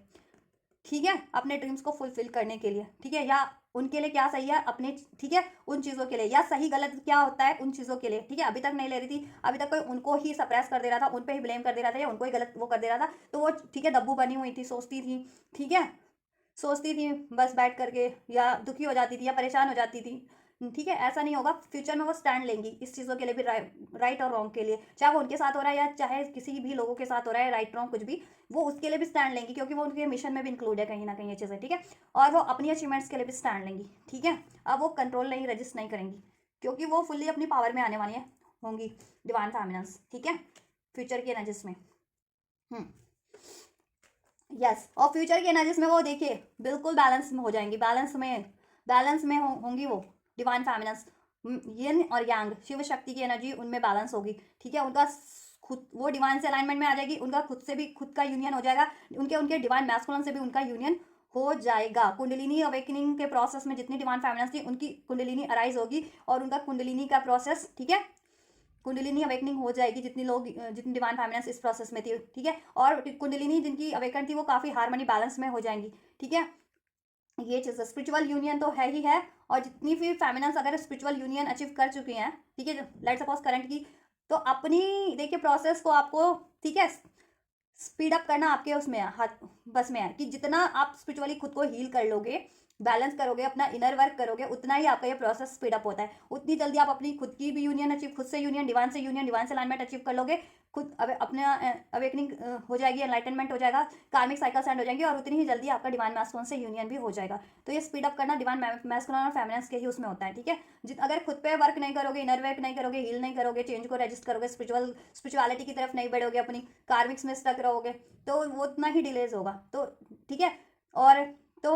ठीक है, अपने ड्रीम्स को फुलफिल करने के लिए, ठीक है, या उनके लिए क्या सही है अपने, ठीक है, उन चीज़ों के लिए, या सही गलत क्या होता है उन चीज़ों के लिए, ठीक है। अभी तक नहीं ले रही थी, अभी तक कोई उनको ही सप्रेस कर दे रहा था, उन पे ही ब्लेम कर दे रहा था, या उनको ही गलत वो कर दे रहा था, तो वो, ठीक है, दब्बू बनी हुई थी, सोचती थी, ठीक है, सोचती थी बस बैठ करके, या दुखी हो जाती थी, या परेशान हो जाती थी, ठीक है। ऐसा नहीं होगा, फ्यूचर में वो स्टैंड लेंगी इस चीज़ों के लिए भी, राइट और रॉन्ग के लिए, चाहे वो उनके साथ हो रहा है या चाहे किसी भी लोगों के साथ हो रहा है, राइट रॉन्ग कुछ भी, वो उसके लिए भी स्टैंड लेंगी, क्योंकि वो उनके मिशन में भी इंक्लूड है कहीं ना कहीं ये चीज़ें, ठीक है। और वो अपनी अचीवमेंट्स के लिए भी स्टैंड लेंगी, ठीक है। अब वो कंट्रोल नहीं, रजिस्ट नहीं करेंगी, क्योंकि वो फुल्ली अपनी पावर में आने वाली है, होंगी डिवाइन फेमिनिन्स, ठीक है, फ्यूचर की एनर्जीज में। यस, और फ्यूचर की एनर्जीज में वो देखिए बिल्कुल बैलेंस में हो जाएंगी, बैलेंस में होंगी वो डिवाइन फेमिनिन्स, यिन और यांग, शिव शक्ति की एनर्जी उनमें बैलेंस होगी, ठीक है। उनका खुद वो डिवाइन से अलाइनमेंट में आ जाएगी, उनका खुद से भी खुद का यूनियन हो जाएगा, उनके डिवाइन मैस्कुलिन से भी उनका यूनियन हो जाएगा। कुंडलिनी अवेकनिंग के प्रोसेस में जितनी डिवाइन फेमिनिन्स थी उनकी कुंडलिनी अराइज होगी, और उनका कुंडलिनी का प्रोसेस, ठीक है, कुंडलिनी अवेकनिंग हो जाएगी, जितनी डिवाइन फेमिनिन्स इस प्रोसेस में थी, ठीक है। और कुंडलिनी जिनकी अवेकन थी वो काफ़ी हार्मनी बैलेंस में हो जाएंगी, ठीक है। ये चीज़ स्पिरिचुअल यूनियन तो है ही है, और जितनी भी फेमिनिन्स अगर स्पिरिचुअल यूनियन अचीव कर चुकी हैं, ठीक है, लेट्स सपोज करंट की, तो अपनी देखिए प्रोसेस को आपको, ठीक है, स्पीड अप करना आपके उसमें है, हाथ बस में है, कि जितना आप स्पिरिचुअली खुद को हील कर लोगे, बैलेंस करोगे, अपना इनर वर्क करोगे, उतना ही आपका ये प्रोसेस स्पीड अप होता है, उतनी जल्दी आप अपनी खुद की भी यूनियन अचीव, खुद से यूनियन, डिवाइन से अलाइनमेंट अचीव कर लोगे, खुद अपने अवेकनिंग हो जाएगी, एनलाइटनमेंट हो जाएगा, कार्मिक साइकिल्स एंड हो जाएंगी, और उतनी ही जल्दी आपका डिवाइन मैस्कुलिन से यूनियन भी हो जाएगा। तो ये स्पीड अप करना डिवाइन मैस्कुलिन और फेमिनिन्स के ही उसमें होता है, ठीक है। अगर खुद पे वर्क नहीं करोगे, इनर वर्क नहीं करोगे, हील नहीं करोगे, चेंज को रजिस्ट करोगे, स्पिरिचुअलिटी की तरफ नहीं बढ़ोगे, अपनी कार्मिक्स में स्टक रहोगे, तो वो उतना ही डिलेज होगा, तो ठीक है। और तो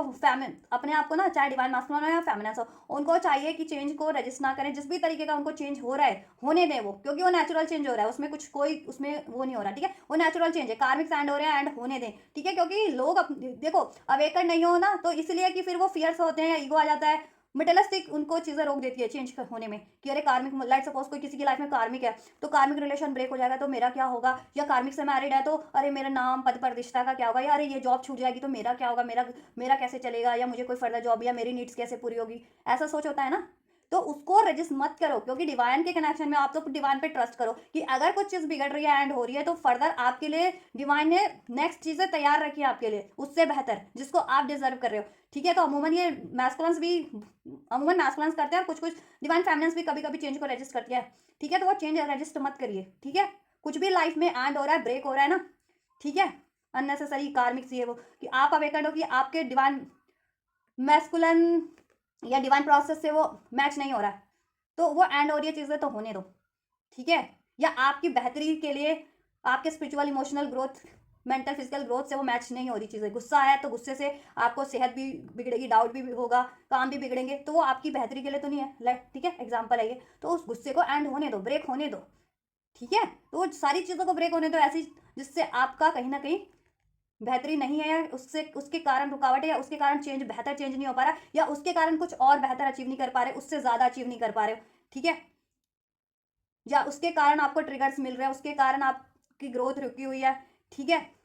अपने आप को ना, चाहे डिवाइन मास्कुलिन हो या फेमिनिन हो, उनको चाहिए कि चेंज को रजिस्ट ना करें, जिस भी तरीके का उनको चेंज हो रहा है होने दें वो, क्योंकि वो नेचुरल चेंज हो रहा है, उसमें कुछ कोई उसमें वो नहीं हो रहा, ठीक है, वो नेचुरल चेंज है, कार्मिक एंड हो रहे हैं एंड होने दें, ठीक है। क्योंकि लोग देखो अवेकन नहीं हो ना, तो इसलिए कि फिर वो फियर्स होते हैं, ईगो आ जाता है, मेटलिस्टिक उनको चीज़ें रोक देती है चेंज होने में, कि अरे कार्मिक, लाइक सपोज कोई किसी की लाइफ में कार्मिक है, तो कार्मिक रिलेशन ब्रेक हो जाएगा तो मेरा क्या होगा, या कार्मिक से मैरिड है तो अरे मेरा नाम पद प्रतिष्ठा का क्या होगा, या अरे ये जॉब छूट जाएगी तो मेरा क्या होगा, मेरा कैसे चलेगा, या मुझे कोई फर्दर जॉब, या मेरी नीड्स कैसे पूरी होगी, ऐसा सोच होता है ना। तो उसको रजिस्ट मत करो, क्योंकि डिवाइन के कनेक्शन में आप तो डिवाइन पे ट्रस्ट करो, कि अगर कुछ चीज़ बिगड़ रही है एंड हो रही है, तो फर्दर आपके लिए डिवाइन ने नेक्स्ट चीज़ें तैयार रखी है आपके लिए, उससे बेहतर, जिसको आप डिजर्व कर रहे हो, ठीक है। तो अमूमन ये मैस्कुलिन्स करते हैं, और कुछ कुछ डिवाइन फेमिनिन्स भी कभी कभी चेंज को रजिस्ट करती है, ठीक है। तो वो चेंज रजिस्ट मत करिए, ठीक है। कुछ भी लाइफ में एंड हो रहा है, ब्रेक हो रहा है ना, ठीक है, अननेसेसरी कार्मिक सी है वो, कि आप अवेकन हो, कि आपके डिवाइन मैस्कुलिन या डिवाइन प्रोसेस से वो मैच नहीं हो रहा है, तो वो एंड हो रही है चीज़ें, तो होने दो, ठीक है। या आपकी बेहतरी के लिए, आपके spiritual emotional growth, mental physical growth से वो मैच नहीं हो रही चीज़ें, गुस्सा आया तो गुस्से से आपको सेहत भी बिगड़ेगी, डाउट भी होगा, काम भी बिगड़ेंगे, तो वो आपकी बेहतरी के लिए तो नहीं है, ठीक है, एग्जाम्पल है ये। तो उस गुस्से को एंड होने दो, ब्रेक होने दो, ठीक है। तो वो सारी चीज़ों को ब्रेक होने दो ऐसी, जिससे आपका कहीं ना कहीं बेहतरी नहीं है, या उससे उसके कारण रुकावट है, या उसके कारण बेहतर चेंज नहीं हो पा रहा, या उसके कारण कुछ और बेहतर अचीव नहीं कर पा रहे, उससे ज़्यादा अचीव नहीं कर पा रहे हो, ठीक है। या उसके कारण आपको ट्रिगर्स मिल रहे हैं, उसके कारण आपकी ग्रोथ रुकी हुई है, ठीक है,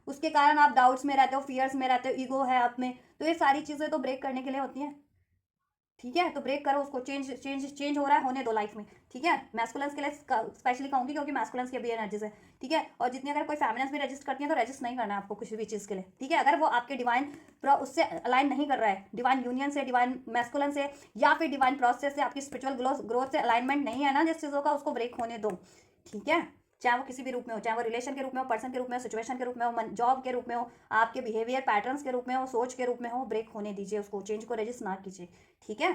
उसके कारण आप डाउट्स में रहते हो, फियर्स में रहते हो, ईगो है आप में, तो ये सारी चीज़ें तो ब्रेक करने के लिए होती हैं, ठीक है। तो ब्रेक करो उसको, चेंज हो रहा है, होने दो लाइफ में, ठीक है। मैस्कुलिन्स के लिए स्पेशली कहूँगी, क्योंकि मैस्कुलिन्स की भी एनर्जीज है, ठीक है। और जितनी अगर कोई फेमिनिन्स भी रजिस्ट करती है, तो रजिस्ट नहीं करना है आपको कुछ भी चीज़ के लिए, ठीक है। अगर वो आपके डिवाइन उससे अलाइन नहीं कर रहा है, डिवाइन यूनियन से, डिवाइन मैस्कुलिन से, या फिर डिवाइन प्रोसेस से, आपकी स्पिरिचुअल ग्रोथ से अलाइनमेंट नहीं है ना जिस चीज़ों का, उसको ब्रेक होने दो, ठीक है। चाहे वो किसी भी रूप में हो, चाहे वो रिलेशन के रूप में हो, पर्सन के रूप में हो, सिचुएशन के रूप में हो, जॉब के रूप में हो, आपके बिहेवियर पैटर्न्स के रूप में हो, सोच के रूप में हो, ब्रेक होने दीजिए उसको, चेंज को रजिस्ट ना कीजिए, ठीक है।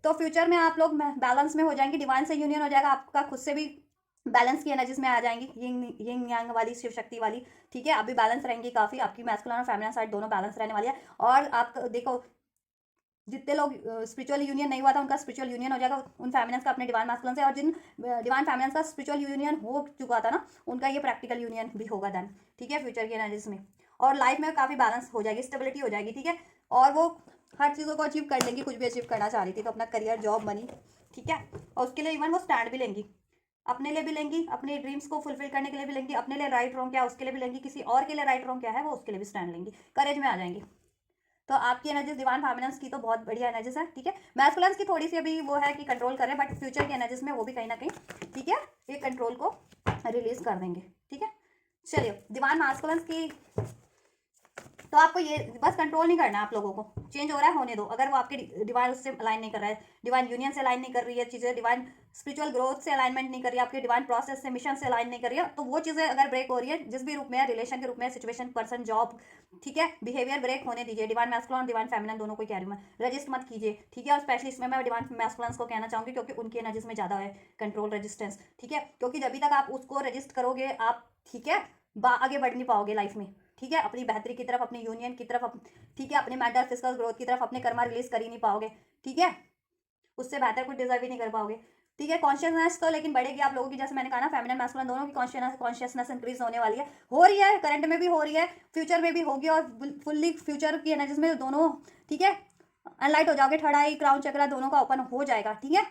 तो फ्यूचर में आप लोग बैलेंस में हो जाएंगे, डिवाइन से यूनियन हो जाएगा, आपका खुद से भी बैलेंस की एनर्जीज में आ जाएंगी, यिंग यांग वाली, शिव शक्ति वाली, ठीक है। आप भी बैलेंस रहेंगी काफ़ी, आपकी मैस्कुलिन और फेमिनिन साइड दोनों बैलेंस रहने वाली है। और आप देखो जितने लोग स्पिरिचुअल यूनियन नहीं हुआ था, उनका स्पिरिचुअल यूनियन हो जाएगा, उन फेमिनिन्स का अपने डिवाइन मैस्कुलिन से, और जिन डिवाइन फेमिनिन्स का स्पिरिचुअल यूनियन हो चुका था ना, उनका ये प्रैक्टिकल यूनियन भी होगा देन, ठीक है, फ्यूचर की एनर्जीज में। और लाइफ में काफ़ी बैलेंस हो जाएगी, स्टेबिलिटी हो जाएगी, ठीक है। और वो हर चीज़ों को अचीव कर लेंगी, कुछ भी अचीव करना चाह रही थी, तो अपना करियर, जॉब, मनी, ठीक है। और उसके लिए इवन वो स्टैंड भी लेंगी, अपने लिए भी लेंगी, अपने ड्रीम्स को फुलफिल करने के लिए भी लेंगी, अपने लिए राइट रॉन्ग क्या है उसके लिए भी लेंगी, किसी और के लिए राइट रॉन्ग क्या है वो उसके लिए भी स्टैंड लेंगी, करेज में आ जाएंगी। तो आपकी एनर्जीज डिवाइन फेमिनिन्स की तो बहुत बढ़िया एनर्जीज है, ठीक है। मैस्कुलिन्स की थोड़ी सी अभी वो है कि कंट्रोल करें, बट फ्यूचर की एनर्जीज में वो भी कहीं ना कहीं, ठीक है, ये कंट्रोल को रिलीज कर देंगे, ठीक है। चलिए डिवाइन मैस्कुलिन्स की, तो आपको ये बस कंट्रोल नहीं करना है, आप लोगों को चेंज हो रहा है होने दो। अगर वो आपके डिवाइन उससे अलाइन नहीं कर रहा है, डिवाइन यूनियन से अलाइन नहीं कर रही है चीज़ें, डिवाइन स्पिरिचुअल ग्रोथ से अलाइनमेंट नहीं कर रही है, आपके डिवाइन प्रोसेस से, मिशन से अलाइन नहीं कर रही है, तो वो चीज़ें अगर ब्रेक हो रही है जिस भी रूप में है, रिलेशन के रूप में, सिचुएशन, पर्सन, जॉब, ठीक है, बिहेवियर ब्रेक होने दीजिए। डिवाइन मैस्कुलिन और डिवाइन फेमिनिन दोनों को कह रही हूँ मैं, रजिस्ट मत कीजिए, ठीक है। और स्पेशली इसमें मैं डिवाइन मैस्कुलिन्स को कहना चाहूँगी क्योंकि उनकी एनर्जीज में ज़्यादा है कंट्रोल रेजिस्टेंस, ठीक है। क्योंकि जब तक आप उसको रजिस्ट करोगे आप, ठीक है, आगे बढ़ नहीं पाओगे लाइफ में, ठीक है, अपनी बेहतरी की तरफ, अपनी यूनियन की तरफ, ठीक है, अपने मेंटल फिजिकल ग्रोथ की तरफ, अपने कर्मा रिलीज कर ही नहीं पाओगे, ठीक है। उससे बेहतर कुछ डिजर्व ही नहीं कर पाओगे, ठीक है। कॉन्शियसनेस तो लेकिन बढ़ेगी आप लोगों की, जैसे मैंने कहा ना, फेमिनिन मैस्कुलिन दोनों की कॉन्शियसनेस इंक्रीज होने वाली है, हो रही है, करंट में भी हो रही है, फ्यूचर में भी होगी, और फुल्ली फ्यूचर की एनर्जीज में दोनों, ठीक है, अनलाइट हो जाओगे, थर्ड आई, क्राउन चक्रा दोनों का ओपन हो जाएगा, ठीक है।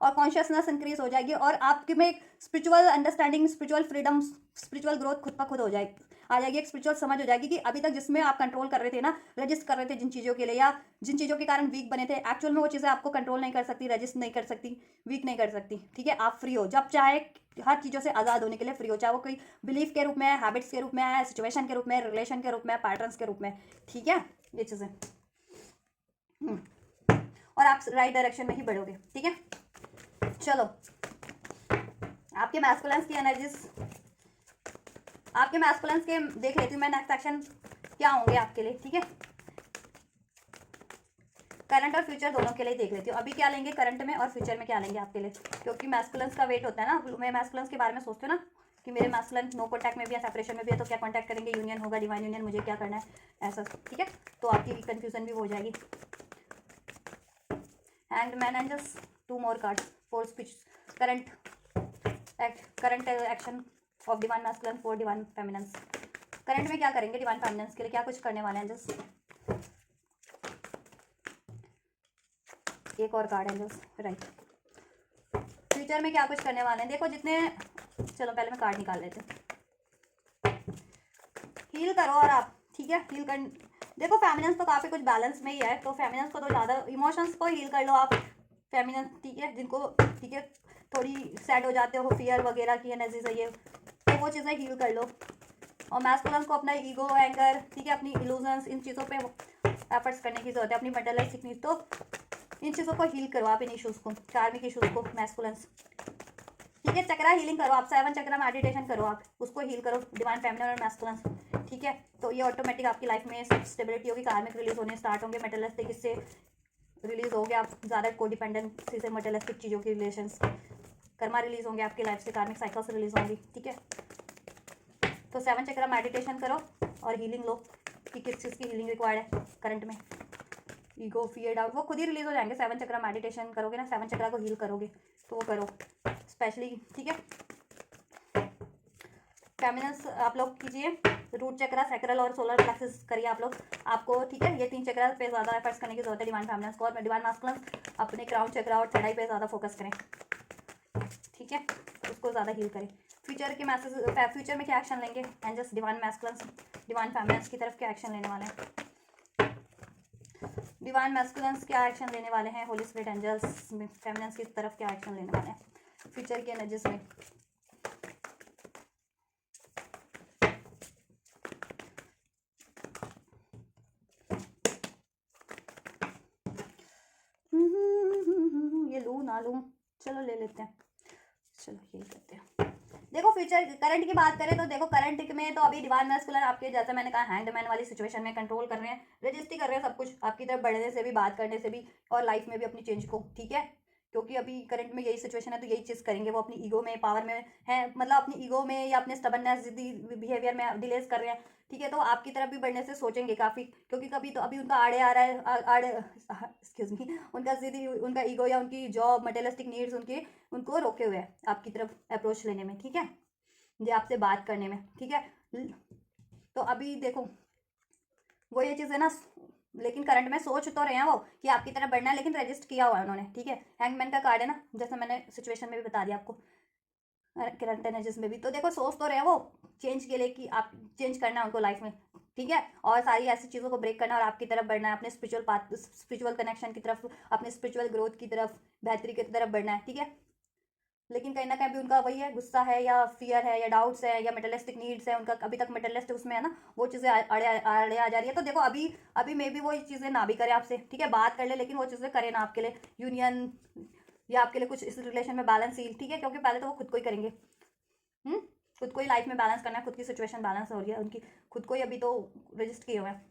और कॉन्शियसनेस इंक्रीज हो जाएगी, और आपके में एक spiritual understanding, spiritual freedom, spiritual growth खुद ब खुद हो जाएगी, आ जाएगी। एक स्पिरिचुअल समझ हो जाएगी कि अभी तक जिसमें आप कंट्रोल कर रहे थे ना, रजिस्ट कर रहे थे जिन चीज़ों के लिए, या जिन चीज़ों के कारण वीक बने थे, एक्चुअल में वो चीज़ें आपको कंट्रोल नहीं कर सकती, रजिस्ट नहीं कर सकती, वीक नहीं कर सकती, ठीक है। आप फ्री हो, जब चाहे हर चीज़ों से आज़ाद होने के लिए फ्री हो, चाहे वो कोई बिलीफ के रूप में है, हैबिट्स के रूप में है, सिचुएशन के रूप में, रिलेशन के रूप में, पैटर्न्स के रूप में, ठीक है, ये चीज़ें। और आप राइट डायरेक्शन में ही बढ़ोगे, ठीक है। चलो आपके मैस्कुलिन्स की एनर्जीज, आपके मैस्कुलिन्स के देख लेती हूँ मैं, नेक्स्ट एक्शन क्या होंगे आपके लिए, ठीक है। करंट और फ्यूचर दोनों के लिए देख लेती हूँ, अभी क्या लेंगे करंट में और फ्यूचर में क्या लेंगे आपके लिए, क्योंकि मैस्कुलिन्स का वेट होता है ना। मैं मैस्कुलिन्स के बारे में सोचती हूँ ना कि मेरे मैस्कुलिन नो कॉन्टैक्ट में भी है, सेपरेशन में भी है, तो क्या कॉन्टैक्ट करेंगे, यूनियन होगा, डिवाइन यूनियन, मुझे क्या करना है, ऐसा, ठीक है। तो आपकी कन्फ्यूजन भी हो जाएगी। Hanged man and just 2 more cards for speech, current action of divine masculine for divine feminines. Current में क्या करेंगे डिवाइन फेमिनिन्स के लिए, क्या कुछ करने वाले हैं, जस्ट एक और कार्ड है जस्ट, राइट। फ्यूचर में क्या कुछ करने वाले हैं, देखो जितने, चलो पहले मैं कार्ड निकाल लेते हैं। हील करो और आप, ठीक है, हील कर, देखो फेमिनिन्स तो काफ़ी कुछ बैलेंस में ही है, तो फेमिनिन्स को तो ज़्यादा इमोशंस को हील कर लो आप, फेमिनिन्स, ठीक है, जिनको, ठीक है, थोड़ी सैड हो जाते हो, फियर वगैरह की एनर्जी से, ये तो वो चीज़ें हील कर लो। और मैस्कुलिन्स को अपना ईगो, एंगर, ठीक है, अपनी इल्यूजन्स, इन चीज़ों पे एफर्ट्स करने की जरूरत है, अपनी मेंटलाइजिंग नीड, तो इन चीज़ों को हील करो आप, इन इशूज़ को, कार्मिक इशूज़ को, मैस्कुलिन्स, ठीक है। चक्रा हीलिंग करो आप, 7 चक्रा मेडिटेशन करो आप, उसको हील करो, डिवाइन फेमिनिन और मैस्कुलिन्स, ठीक है। तो ये ऑटोमेटिक आपकी लाइफ में स्टेबिलिटी होगी, कार्मिक रिलीज होने स्टार्ट होंगे, मेटलिस्टिक इससे रिलीज हो गया, आप ज़्यादा कोडिपेंडेंसी से, मेटलिस्टिक चीज़ों की रिलेशंस, कर्मा रिलीज होंगे आपकी लाइफ से, कार्मिक साइकिल्स रिलीज होंगी, ठीक है। तो 7 चक्रा मेडिटेशन करो और हीलिंग लो कि किस चीज़ की हीलिंग रिक्वायर्ड है करंट में, ईगो, फियर, डाउट, वो खुद ही रिलीज हो जाएंगे। 7 चक्रा मेडिटेशन करोगे ना, 7 चक्रा को हील करोगे, तो वो करो स्पेशली, ठीक है। फेमिनिन्स आप लोग कीजिए, रूट चक्रा, सैक्रल और सोलर प्लेक्सस करिए आप लोग, आपको, ठीक है, ये 3 चक्रा पे ज़्यादा एफर्ट्स करने की जरूरत है डिवाइन फेमिनिन्स को, और डिवाइन मैस्कुलिन अपने क्राउन चक्रा और थर्ड आई पे ज़्यादा फोकस करें, ठीक है, उसको ज़्यादा हील करें। फ्यूचर के मैसेज, फ्यूचर में क्या एक्शन लेंगे, and just divine masculine divine feminines की तरफ क्या एक्शन लेने वाले हैं, डिवाइन मैस्कुलिन्स क्या एक्शन लेने वाले हैं, होली स्पिरिट एंजल्स में फेमिनिन्स की तरफ क्या एक्शन लेने वाले हैं फ्यूचर की एनर्जीज में। ये लूँ ना लूँ, चलो ले लेते हैं, चलो ये करते हैं। देखो फ्यूचर करंट की बात करें तो देखो करंट में तो अभी डिवाइन मैस्कुलिन आपके, जैसे मैंने कहा, हैंडमैन वाली सिचुएशन में कंट्रोल कर रहे हैं, रजिस्ट्री कर रहे हैं सब कुछ आपकी तरफ बढ़ने से भी, बात करने से भी, और लाइफ में भी अपनी चेंज को, ठीक है। क्योंकि अभी करंट में यही सिचुएशन है, तो यही चीज़ करेंगे वो, अपनी ईगो में, पावर में है, मतलब अपनी ईगो में या अपने स्टबननेस, जिद्दी बिहेवियर में डिलेज कर रहे हैं, ठीक है। तो आपकी तरफ भी बढ़ने से सोचेंगे काफ़ी, क्योंकि कभी तो अभी उनका आड़े आ रहा है, आड़े, एक्सक्यूज मी, उनका जिद्दी, उनका ईगो या उनकी जॉब, मटेरियलिस्टिक नीड्स उनके, उनको रोके हुए हैं आपकी तरफ अप्रोच लेने में, ठीक है, जी आपसे बात करने में, ठीक है। तो अभी देखो वो ये चीज़ है ना, लेकिन करंट में सोच तो रहे हैं वो कि आपकी तरफ बढ़ना है, लेकिन रजिस्ट किया हुआ है उन्होंने, ठीक है। हैंगमैन का कार्ड है ना, जैसे मैंने सिचुएशन में भी बता दिया आपको, करंट एनर्जीज में भी। तो देखो सोच तो रहे वो चेंज के लिए कि आप चेंज करना है उनको लाइफ में, ठीक है, और सारी ऐसी चीज़ों को ब्रेक करना है और आपकी तरफ बढ़ना है, अपने स्पिरिचुअल पाथ, स्पिरिचुअल कनेक्शन की तरफ, अपने स्पिरिचुअल ग्रोथ की तरफ, बेहतरी की तरफ बढ़ना है, ठीक है। लेकिन कहीं ना कहीं भी उनका वही है, गुस्सा है या फियर है या डाउट्स है या मेटलिस्टिक नीड्स है, उनका अभी तक मेटलिस्ट उसमें है ना, वो चीज़ें आड़े आ जा रही है। तो देखो अभी अभी मे भी वो चीज़ें ना भी करे आपसे, ठीक है, बात कर ले लेकिन वो चीज़ें करे ना आपके लिए यूनियन या आपके लिए कुछ इस रिलेशन में बैलेंस ही, ठीक है, क्योंकि पहले तो वो खुद को ही करेंगे। हम्म, खुद को ही लाइफ में बैलेंस करना है, खुद की सिचुएशन बैलेंस हो रही है उनकी, खुद को ही अभी तो रजिस्ट किए हुए हैं।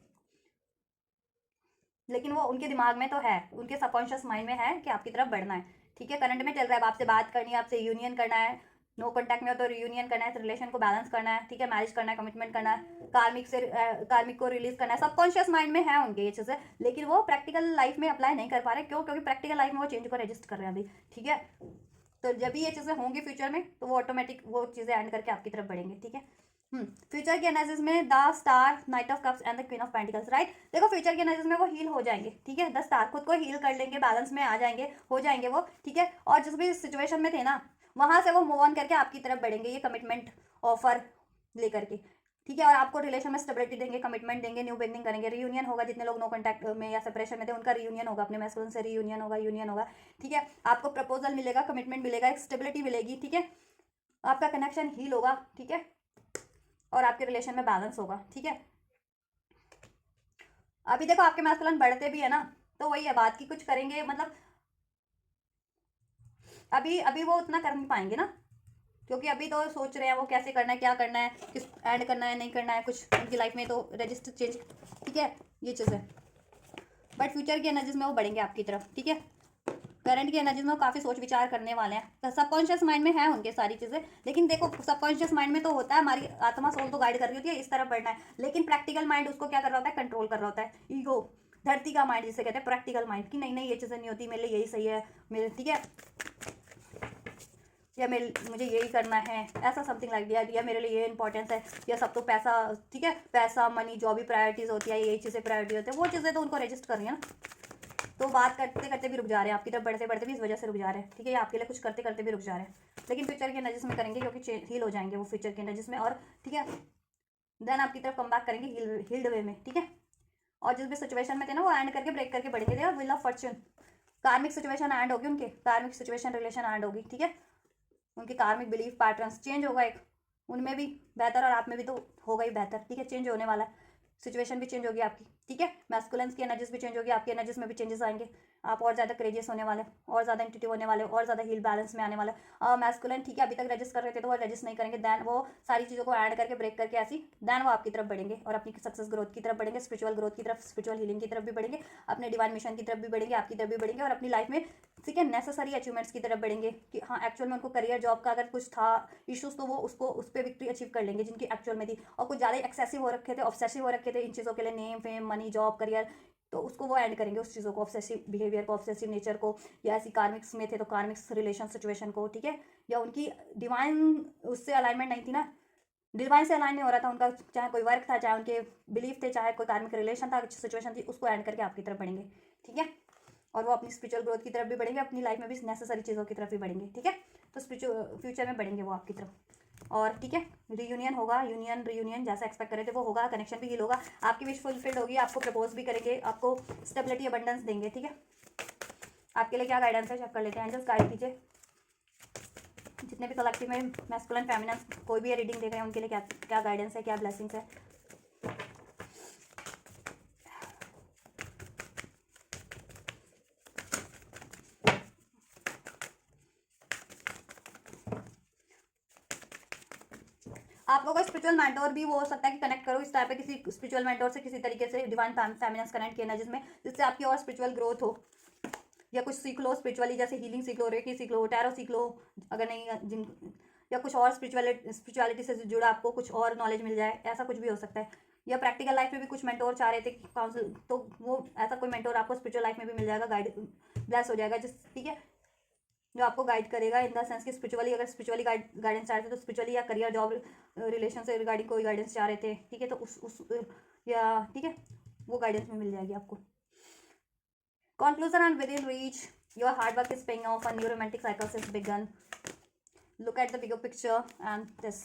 लेकिन वो उनके दिमाग में तो है, उनके सबकॉन्शियस माइंड में है कि आपकी तरफ बढ़ना है, ठीक है, करंट में चल रहा है, आपसे बात करनी है, आपसे यूनियन करना है, नो कॉन्टैक्ट में हो तो रियूनियन करना है, रिलेशन को बैलेंस करना है, ठीक है, मैरिज करना है, कमिटमेंट करना है, कार्मिक को रिलीज करना है, सबकॉन्शियस माइंड में है उनके ये चीज़ें, लेकिन वो प्रैक्टिकल लाइफ में अप्लाई नहीं कर पा रहे। क्यों? क्योंकि प्रैक्टिकल लाइफ में वो चेंज को रजिस्ट कर रहे हैं अभी, ठीक है। तो जब भी ये चीज़ें होंगी फ्यूचर में तो वो ऑटोमेटिक वो चीज़ें एंड करके आपकी तरफ बढ़ेंगे, ठीक है। फ्यूचर के एनालिसिस में the star, night of cups and the queen of pentacles, right. देखो फ्यूचर के एनालिसिस में वो हील हो जाएंगे, ठीक है, द स्टार खुद को हील कर लेंगे, बैलेंस में आ जाएंगे, हो जाएंगे वो, ठीक है, और जिस भी सिचुएशन में थे ना वहां से वो मूव ऑन करके आपकी तरफ बढ़ेंगे, ये कमिटमेंट ऑफर लेकर के, ठीक है, और आपको रिलेशन में स्टेबिलिटी देंगे, कमिटमेंट देंगे, न्यू बिगनिंग करेंगे, रियूनियन होगा, जितने लोग नो कॉन्टैक्ट में या सेपरेशन में थे उनका रियूनियन होगा, अपने मैस्कुलिन से रियूनियन होगा, यूनियन होगा, ठीक है, आपको प्रपोजल मिलेगा, कमिटमेंट मिलेगा, एक स्टेबिलिटी मिलेगी, ठीक है, आपका कनेक्शन हील होगा, ठीक है, और आपके रिलेशन में बैलेंस होगा, ठीक है। अभी देखो आपके मैस्कुलिन बढ़ते भी है ना, तो वही है बात की कुछ करेंगे, मतलब अभी अभी वो उतना कर नहीं पाएंगे ना, क्योंकि अभी तो सोच रहे हैं वो कैसे करना है, क्या करना है, किस ऐड करना है, नहीं करना है, कुछ उनकी लाइफ में तो रजिस्टर चेंज, ठीक है, ये चीज़ें। बट फ्यूचर की एनर्जीज में वो बढ़ेंगे आपकी तरफ, ठीक है। करंट की एनर्जीज में वो काफ़ी सोच विचार करने वाले हैं, तो सबकॉन्शियस माइंड में है उनके सारी चीज़ें, लेकिन देखो सबकॉन्शियस माइंड में तो होता है, हमारी आत्मा सोल तो गाइड कर रही होती है इस तरफ बढ़ना है, लेकिन प्रैक्टिकल माइंड उसको क्या कर रहा होता है, कंट्रोल कर रहा होता है, ईगो, धरती का माइंड जिसे कहते हैं प्रैक्टिकल माइंड, कि नहीं नहीं ये चीज़ें नहीं होती, मेरे लिए यही सही है, मेरे, ठीक है, या मेरे मुझे यही करना है, ऐसा समथिंग लाइक दिया, या मेरे लिए ये इंपॉर्टेंस है, या सब तो पैसा, ठीक है, पैसा मनी जो भी प्रायोरिटीज़ होती है, यही चीज़ें प्रायोरिटी होती है, वो चीज़ें तो उनको रजिस्ट कर रही है ना, तो बात करते करते भी रुक जा रहे हैं आपकी तरफ, बढ़ते बढ़ते भी इस वजह से रुक जा रहे हैं, ठीक है, ये आपके लिए कुछ करते करते भी रुक जा रहे हैं, लेकिन फ्यूचर के एनर्जीज में करेंगे क्योंकि हील हो जाएंगे वो फ्यूचर के एनर्जीज में, और ठीक है, देन आपकी तरफ कम बैक करेंगे हील्ड वे में, ठीक है, और जिस भी सिचुएशन में थे ना वो एंड करके ब्रेक करके बढ़ेंगे, और विल ऑफ फॉर्च्यून, कार्मिक सिचुएशन एंड होगी, उनके कार्मिक सिचुएशन रिलेशन एंड होगी, ठीक है, उनके कार्मिक बिलीफ पैटर्न्स चेंज होगा, एक उनमें भी बेहतर और आप में भी तो होगा ही बेहतर, ठीक है, चेंज होने वाला है, सिचुएशन भी चेंज होगी आपकी, ठीक है, मैस्कुलिन्स की एनर्जीज भी चेंज होगी, आपकी एनर्जीज में भी चेंजेस आएंगे, आप और ज़्यादा क्रेजियस होने वाले, और ज़्यादा इंट्यूटिव होने वाले, और ज़्यादा हील बैलेंस में आने वाला है। मैस्कुलिन ठीक है अभी तक रजिस्ट कर रहे थे तो वो रजिस्ट नहीं करेंगे, दैन वो सारी चीज़ों को ऐड करके ब्रेक करके ऐसी दैन वो आपकी तरफ बढ़ेंगे और अपनी सक्सेस ग्रोथ की तरफ बढ़ेंगे, स्पिरिचुअल ग्रोथ की तरफ, स्पिरिचुअल हीलिंग की तरफ भी बढ़ेंगे, अपने डिवाइन मिशन की तरफ भी बढ़ेंगे, आपकी तरफ भी बढ़ेंगे, और अपनी लाइफ में, ठीक है, नेसेसरी अचीवमेंट्स की तरफ बढ़ेंगे, कि हाँ एक्चुअल में उनको करियर जॉब का अगर कुछ था इश्यूज तो वो उसको उस पर विक्ट्री अचीव कर लेंगे जिनकी एक्चुअल में थी, और कुछ ज़्यादा एक्सेसिव हो रखे थे, ऑब्सेसिव हो रखे थे इन चीज़ों के लिए, name fame money job career, तो उसको वो एंड करेंगे, उस चीज़ों को, ऑब्सेसिव बिहेवियर को, ऑब्सेसिव नेचर को, या ऐसी कार्मिक्स में थे तो कार्मिक्स रिलेशन सिचुएशन को, ठीक है, या उनकी डिवाइन उससे अलाइनमेंट नहीं थी ना, डिवाइन से अलाइन नहीं हो रहा था उनका, चाहे कोई वर्क था, चाहे उनके बिलीफ थे, चाहे कोई कार्मिक रिलेशन था, सिचुएशन थी, उसको एंड करके आपकी तरफ बढ़ेंगे, ठीक है, और वो अपनी स्पिरिचुअल ग्रोथ की तरफ भी बढ़ेंगे, अपनी लाइफ में भी नेसेसरी चीज़ों की तरफ भी बढ़ेंगे, ठीक है, तो स्पिरिचुअल फ्यूचर में बढ़ेंगे वो आपकी तरफ, और ठीक है, रियूनियन होगा, यूनियन रियूनियन जैसा एक्सपेक्ट करे थे वो होगा, कनेक्शन भी हील होगा, आपकी विश फुलफिल्ड होगी, आपको प्रपोज भी करेंगे, आपको स्टेबिलिटी अबंडेंस देंगे, ठीक है। आपके लिए क्या गाइडेंस है चेक कर लेते हैं, एंजल्स गाइड कीजिए, जितने भी कलेक्टिव में मैस्कुलिन फेमिनिन कोई भी रीडिंग देख रहे हैं उनके लिए क्या क्या गाइडेंस है, क्या ब्लेसिंग्स है। आप लोगों का स्पिरिचुअल मेंटोर भी वो हो सकता है कि कनेक्ट करो इस टाइप पे किसी स्पिरिचुअल मेंटोर से किसी तरीके से, डिवाइन फेमिनिन कनेक्ट किया जिसमें, जिससे आपकी और स्पिरिचुअल ग्रोथ हो, या कुछ सीख लो स्पिरिचुअली, जैसे हीलिंग सीख लो, रेकी सीख लो, टैरो सीख लो, अगर नहीं जिन, या कुछ और स्पिरिचुअलिटी से जुड़ा आपको कुछ और नॉलेज मिल जाए, ऐसा कुछ भी हो सकता है, या प्रैक्टिकल लाइफ में भी कुछ मेंटोर चाह रहे थे काउंसिल, तो वो ऐसा कोई मेंटोर आपको स्पिरिचुअल लाइफ में भी मिल जाएगा, गाइड ब्लेस हो जाएगा, जिस, ठीक है, जो आपको गाइड करेगा इन द सेंस कि स्पिरिचुअली, अगर स्पिरिचुअली गाइडेंस चाह रहे थे तो स्पिरिचुअली, या करियर जॉब रिलेशन से रिगार्डिंग कोई गाइडेंस चाह रहे थे, ठीक है, तो उस या ठीक है वो गाइडेंस में मिल जाएगी आपको। Conclusion and within reach, your hard work is paying off and new romantic cycles is begun. Look at the bigger picture and this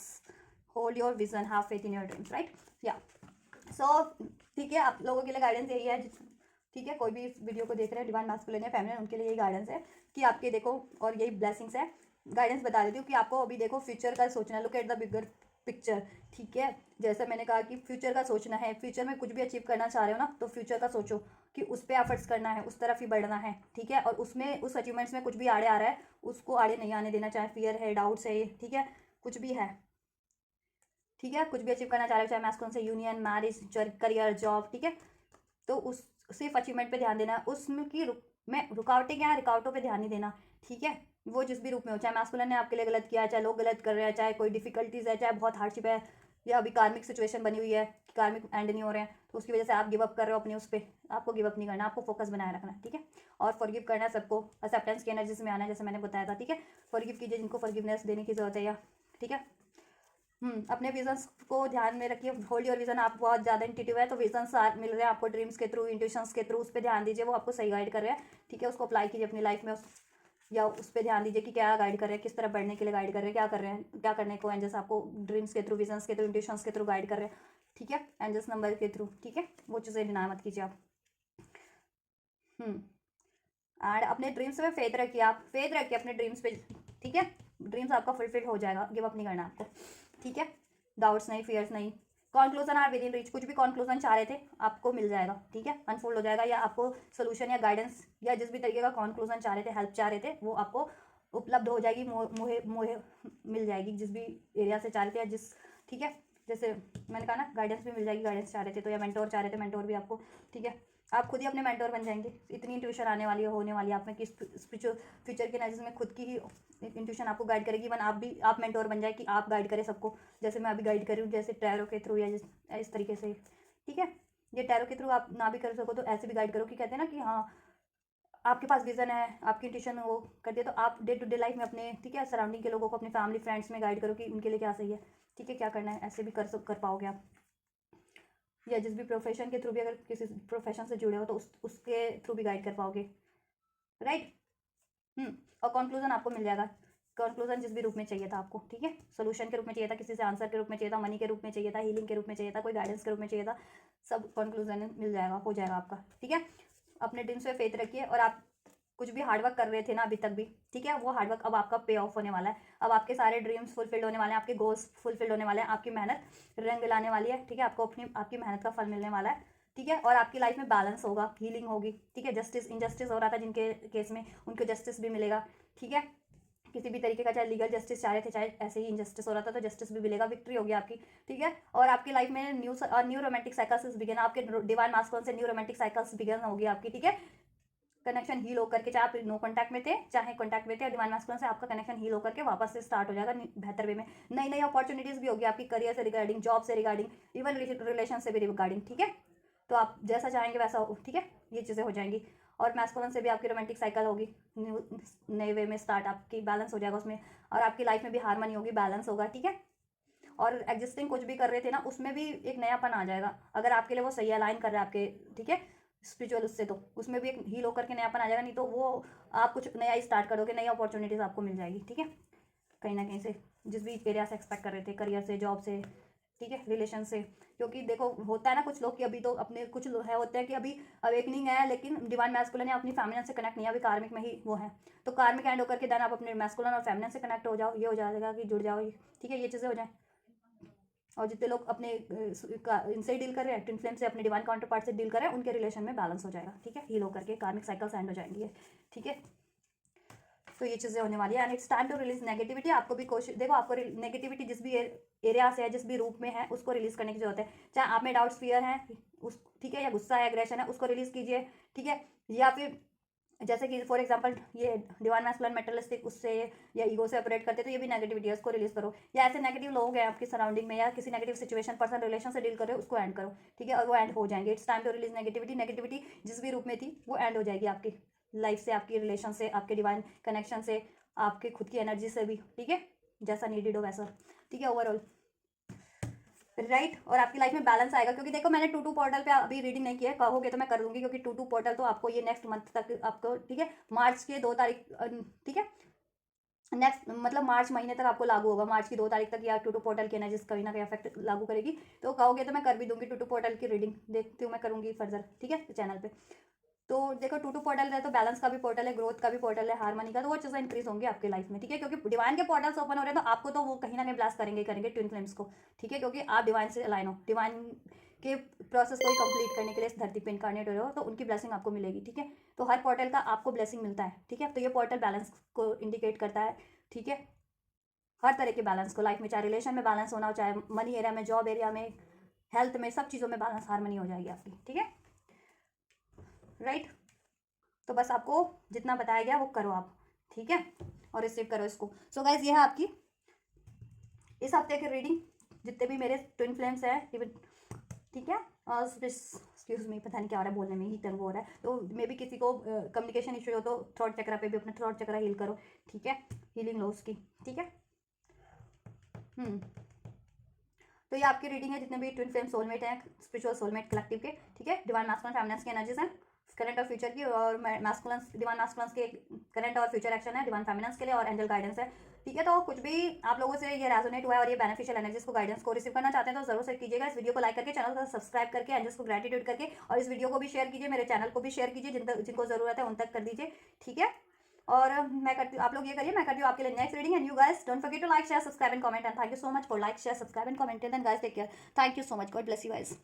hold your vision, have faith in your dreams, right? या सो ठीक है, आप लोगों के लिए गाइडेंस यही है, ठीक है, कोई भी इस वीडियो को देख रहे हैं डिवाइन मास्कुलिन या फेमिनिन, उनके लिए यही गाइडेंस है कि आपके देखो, और यही ब्लेसिंग्स है। गाइडेंस बता देती हूँ कि आपको अभी देखो फ्यूचर का सोचना है, look at the bigger picture, ठीक है? जैसे मैंने कहा कि फ्यूचर का सोचना है, फ्यूचर में कुछ भी अचीव करना चाह रहे हो ना, तो फ्यूचर का सोचो कि उस पर एफर्ट्स करना है, उस तरफ ही बढ़ना है, ठीक है? और उसमें उस अचीवमेंट्स में कुछ भी आड़े आ रहा है, उसको आड़े नहीं आने देना, चाहे फियर है, डाउट्स है, ठीक है, कुछ भी है, ठीक है? कुछ भी अचीव करना चाह रहे हो, चाहे मैस्कुलिन से यूनियन, मैरिज, करियर, जॉब, ठीक है? तो उस सिर्फ अचीवमेंट पे ध्यान देना, उसमें की में रुकावटें क्या है, रुकावटों पे ध्यान नहीं देना, ठीक है? वो जिस भी रूप में हो, चाहे मैस्कुलिन ने आपके लिए गलत किया है, चाहे लोग गलत कर रहे हैं, चाहे कोई डिफिकल्टीज है, चाहे बहुत हार्डशिप है, या अभी कार्मिक सिचुएशन बनी हुई है कि कार्मिक एंड नहीं हो रहे हैं, तो उसकी वजह से आप गिव अप कर रहे हो अपने उस पर, आपको गिव अप नहीं करना, आपको फोकस बनाए रखना है, ठीक है? और फॉरगिव करना है सबको, एक्सेप्टेंस की एनर्जी में आना है, जैसे मैंने बताया था, ठीक है? फॉरगिव कीजिए जिनको फॉरगिवनेस देने की जरूरत है, या ठीक है? अपने विजन्स को ध्यान में रखिए, होल्ड योर विजन। आप बहुत ज़्यादा इंट्यूटिव है, तो विजन्स मिल रहे हैं आपको ड्रीम्स के थ्रू, इंट्यूशंस के थ्रू, उस पर ध्यान दीजिए, वो आपको सही गाइड कर रहे हैं, ठीक है? उसको अप्लाई कीजिए अपनी लाइफ में, या उस पर ध्यान दीजिए कि क्या गाइड कर रहे हैं, किस तरह बढ़ने के लिए गाइड कर रहे हैं, क्या कर रहे हैं, क्या करने को एंजल्स आपको ड्रीम्स के थ्रू, विजन्स के थ्रू, इंट्यूशंस के थ्रू गाइड कर रहे हैं, ठीक है? एंजल्स नंबर के थ्रू, ठीक है? वो चीज़ें डिनाई मत कीजिए आप। एंड अपने ड्रीम्स में फेथ रखिए, आप फेथ रखिए अपने ड्रीम्स पे, ठीक है? ड्रीम्स आपका फुलफिल हो जाएगा, गिव अप नहीं करना आपको, ठीक है? डाउट्स नहीं, फियर्स नहीं, conclusion are within reach, कुछ भी कॉन्क्लूजन चाह रहे थे आपको मिल जाएगा, ठीक है? अनफोल्ड हो जाएगा, या आपको सोल्यूशन या गाइडेंस या जिस भी तरीके का कॉन्क्लूजन चाह रहे थे, हेल्प चाह रहे थे, वो आपको उपलब्ध हो जाएगी, मोहे मोहे मिल जाएगी, जिस भी एरिया से चाह रहे थे, या जिस, ठीक है? जैसे मैंने कहा ना, गाइडेंस भी मिल जाएगी, गाइडेंस चाह रहे थे तो, या मेंटोर चाह रहे थे, मेंटोर भी आपको, ठीक है? आप खुद ही अपने मेंटोर बन जाएंगे, इतनी इंट्यूशन आने वाली है, होने वाली है आप में कि स्पिरिचुअल फ्यूचर के एनर्जीज में खुद की ही इंट्यूशन आपको गाइड करेगी। इवन आप भी, आप मेंटोर बन जाए कि आप गाइड करें सबको, जैसे मैं अभी गाइड कर रही हूँ, जैसे टैरो के थ्रू, या इस तरीके से, ठीक है? ये टैरो के थ्रू आप ना भी कर सको तो ऐसे भी गाइड करो कि कहते हैं ना कि हाँ, आपके पास विजन है, आपकी इंट्यूशन वो कर दिया, तो आप डे टू डे लाइफ में अपने, ठीक है, सराउंडिंग के लोगों को, अपने फैमिली फ्रेंड्स में गाइड करो कि उनके लिए क्या सही है, ठीक है, क्या करना है, ऐसे भी कर पाओगे आप। या जिस भी प्रोफेशन के थ्रू भी, अगर किसी प्रोफेशन से जुड़े हो तो उसके थ्रू भी गाइड कर पाओगे, राइट? और कंक्लूजन आपको मिल जाएगा, कंक्लूजन जिस भी रूप में चाहिए था आपको, ठीक है? सोल्यूशन के रूप में चाहिए था, किसी से आंसर के रूप में चाहिए था, मनी के रूप में चाहिए था, हीलिंग के रूप में चाहिए था, कोई गाइडेंस के रूप में चाहिए था, सब कंक्लूजन मिल जाएगा, हो जाएगा आपका, ठीक है? अपने ड्रीम्स पे फेथ रखिए, और आप कुछ भी हार्डवर्क कर रहे थे ना अभी तक भी, ठीक है, वो हार्डवर्क अब आपका पे ऑफ होने वाला है, अब आपके सारे ड्रीम्स फुलफिल्ड होने वाले हैं, आपके गोल्स फुलफिल्ड होने वाले हैं, आपकी मेहनत रंग लाने वाली है, ठीक है? आपको अपनी आपकी मेहनत का फल मिलने वाला है, ठीक है? और आपकी लाइफ में बैलेंस होगा, हीलिंग होगी, ठीक है? जस्टिस, इनजस्टिस हो रहा था जिनके केस में, उनको जस्टिस भी मिलेगा, ठीक है? किसी भी तरीके का, चाहे लीगल जस्टिस चाह रहे थे, चाहे ऐसे ही इनजस्टिस हो रहा था, तो जस्टिस भी मिलेगा, विक्ट्री होगी आपकी, ठीक है? और आपकी लाइफ में न्यू रोमांटिक साइकिल्स बिगिन, आपके डिवाइन मास्कुलिन से न्यू रोमांटिक साइकिल्स बिगिन होगी आपकी, ठीक है? कनेक्शन हील होकर के, चाहे आप नो कॉन्टैक्ट में थे, चाहे कॉन्टैक्ट में थे, डिवाइन मास्कुलिन से आपका कनेक्शन हील होकर के वापस से स्टार्ट हो जाएगा बेहतर वे में, नई नई अपॉर्चुनिटीज भी होगी आपकी, करियर से रिगार्डिंग, जॉब से रिगार्डिंग, इवन रिलेशन से भी रिगार्डिंग, ठीक है? तो आप जैसा चाहेंगे वैसा हो, ठीक है? ये चीज़ें हो जाएंगी, और मैस्कुलिन से भी आपकी रोमांटिक साइकिल होगी, नए वे में स्टार्ट, आपकी बैलेंस हो जाएगा उसमें, और आपकी लाइफ में भी हार्मनी होगी, बैलेंस होगा, ठीक है? और एग्जिस्टिंग कुछ भी कर रहे थे ना, उसमें भी एक नयापन आ जाएगा, अगर आपके लिए वो सही अलाइन कर रहा है आपके, ठीक है, स्पिरिचुअल उससे, तो उसमें भी एक हील होकर के नयापन आ जाएगा, नहीं तो वो आप कुछ नया ही स्टार्ट करोगे, नई अपॉर्चुनिटीज़ आपको मिल जाएगी, ठीक है? कहीं ना कहीं से, जिस भी एरिया से एक्सपेक्ट कर रहे थे, करियर से, जॉब से, ठीक है, रिलेशन से, क्योंकि देखो होता है ना कुछ लोग कि अभी तो अपने कुछ है होते हैं कि अभी अवेकनिंग है, लेकिन डिवाइन मैस्कुलिन है, अपनी फैमिली से कनेक्ट नहीं है, अभी कार्मिक में ही वो है, तो कार्मिक एंड होकर के देन आप अपने मैस्कुलिन और फैमिली से कनेक्ट हो जाओ, ये हो जाएगा कि जुड़ जाओ, ठीक है? ये चीज़ें हो जाए। और जितने लोग अपने इनसे डील कर रहे हैं, ट्विन फ्लेम से, अपने डिवाइन काउंटर पार्ट से डील कर रहे हैं, उनके रिलेशन में बैलेंस हो जाएगा, ठीक है? हील होकर के कार्मिक साइकिल्स एंड हो जाएंगी, ठीक है? तो ये चीज़ें होने वाली है, and it's time to release negativity. आपको भी कोशिश, देखो आपको नेगेटिविटी जिस भी एरिया से है, जिस भी रूप में है, उसको रिलीज करने की जरूरत है, चाहे आप में डाउट्स, फियर है उस, ठीक है, या गुस्सा है, एग्रेशन है, उसको रिलीज कीजिए, ठीक है? या फिर जैसे कि फॉर एग्जांपल ये डिवाइन मैस्कुलिन मेटलिस्टिक उससे या ईगो से ऑपरेट करते, तो ये भी नेगेटिविटी है, उसको रिलीज करो, या ऐसे नेगेटिव लोग हैं आपकी सराउंडिंग में, या किसी नेगेटिव सिचुएशन, पर्सन, रिलेशन से डील कर रहे हो, उसको एंड करो, ठीक है? और वो एंड हो जाएंगे, it's time to release negativity. Negativity जिस भी रूप में थी वो एंड हो जाएगी आपकी लाइफ से, आपकी रिलेशन से, आपके डिवाइन कनेक्शन से, आपके खुद की एनर्जी से भी, ठीक है? जैसा नीडेड हो वैसा, ठीक है, ओवरऑल, राइट? और आपकी लाइफ में बैलेंस आएगा, क्योंकि देखो मैंने 2-2 पोर्टल पे अभी रीडिंग नहीं किया है, कहोगे तो मैं कर दूंगी, क्योंकि 2-2 पोर्टल तो आपको ये नेक्स्ट मंथ तक आपको, ठीक है, मार्च के 2 तारीख, ठीक है, नेक्स्ट मतलब मार्च महीने तक आपको लागू होगा, मार्च की 2 तारीख तक या टू पोर्टल की एनर्जीज कहीं ना कहीं इफेक्ट लागू करेगी। तो कहोगे तो मैं कर भी दूंगी टू पोर्टल की रीडिंग, देखती हूँ मैं करूँगी फर्दर, ठीक है, चैनल पे। तो देखो टू पोर्टल है तो बैलेंस का भी पोर्टल है, ग्रोथ का भी पोर्टल है, हार्मनी का, तो वो चीज़ें इंक्रीज होंगी आपके लाइफ में, ठीक है, क्योंकि डिवाइन के पोर्टल्स ओपन हो रहे हैं तो आपको तो वो कहीं ना कहीं ब्लास्ट करेंगे करेंगे ट्विन फ्लेम्स को, ठीक है, क्योंकि आप डिवाइन से अलाइन हो, डिवाइन के प्रोसेस को ही कंप्लीट करने के लिए इस धरती पे इनकारनेट हो रहे हो, तो उनकी ब्लेसिंग आपको मिलेगी, ठीक है। तो हर पोर्टल का आपको ब्लेसिंग मिलता है, ठीक है, तो ये पोर्टल बैलेंस को इंडिकेट करता है, ठीक है, हर तरह के बैलेंस को लाइफ में, चाहे रिलेशन में बैलेंस होना हो, चाहे मनी एरिया में, जॉब एरिया में, हेल्थ में, सब चीज़ों में बैलेंस हार्मनी हो जाएगी आपकी, ठीक है, राइट। तो बस आपको जितना बताया गया वो करो आप, ठीक है, और रिसीव करो इसको। सो गाइज ये है आपकी इस हफ्ते की रीडिंग, जितने भी मेरे ट्विन फ्लेम्स हैं, ठीक है, और एक्सक्यूज मी, पता नहीं क्या हो रहा है बोलने में ही टंग हो रहा है, तो मे भी किसी को कम्युनिकेशन इशू हो तो थ्रोट चक्रा पे भी अपना थ्रोट चक्रा हील करो, ठीक है, हीलिंग लो उसकी, ठीक है। तो ये आपकी रीडिंग है, जितने भी ट्विन फ्लेम सोलमेट हैं, स्पिरिचुअल सोलमेट कलेक्टिव के, ठीक है, डिवाइन मास्कुलिन फेमिनिन की एनर्जीज हैं, करंट और फ्यूचर की, और मास्कुलिन डिवाइन मास्कुलिन के करंट और फ्यूचर एक्शन है, डिवाइन फेमिनिन के लिए, और एंजल गाइडेंस है, ठीक है। तो कुछ भी आप लोगों से ये रेजोनेट हुआ है और ये बेनिफिशियल एनर्जीज को, गाइडेंस को रिसीव करना चाहते हैं तो जरूर से कीजिएगा, इस वीडियो को लाइक करके, चैनल को सब्सक्राइब करके, एंजल्स को ग्रेटिट्यूड करके, और इस वीडियो को भी शेयर कीजिए, मेरे चैनल को भी शेयर कीजिए, जिनको जरूरत है उन तक कर दीजिए, ठीक है। और मैं करती हूँ, आप लोग ये करिए, मैं करती हूँ आपके लिए next reading, and you guys don't forget to like share subscribe and comment, and thank you so much for like share subscribe and comment, and guys take care, thank you so much, God bless you guys.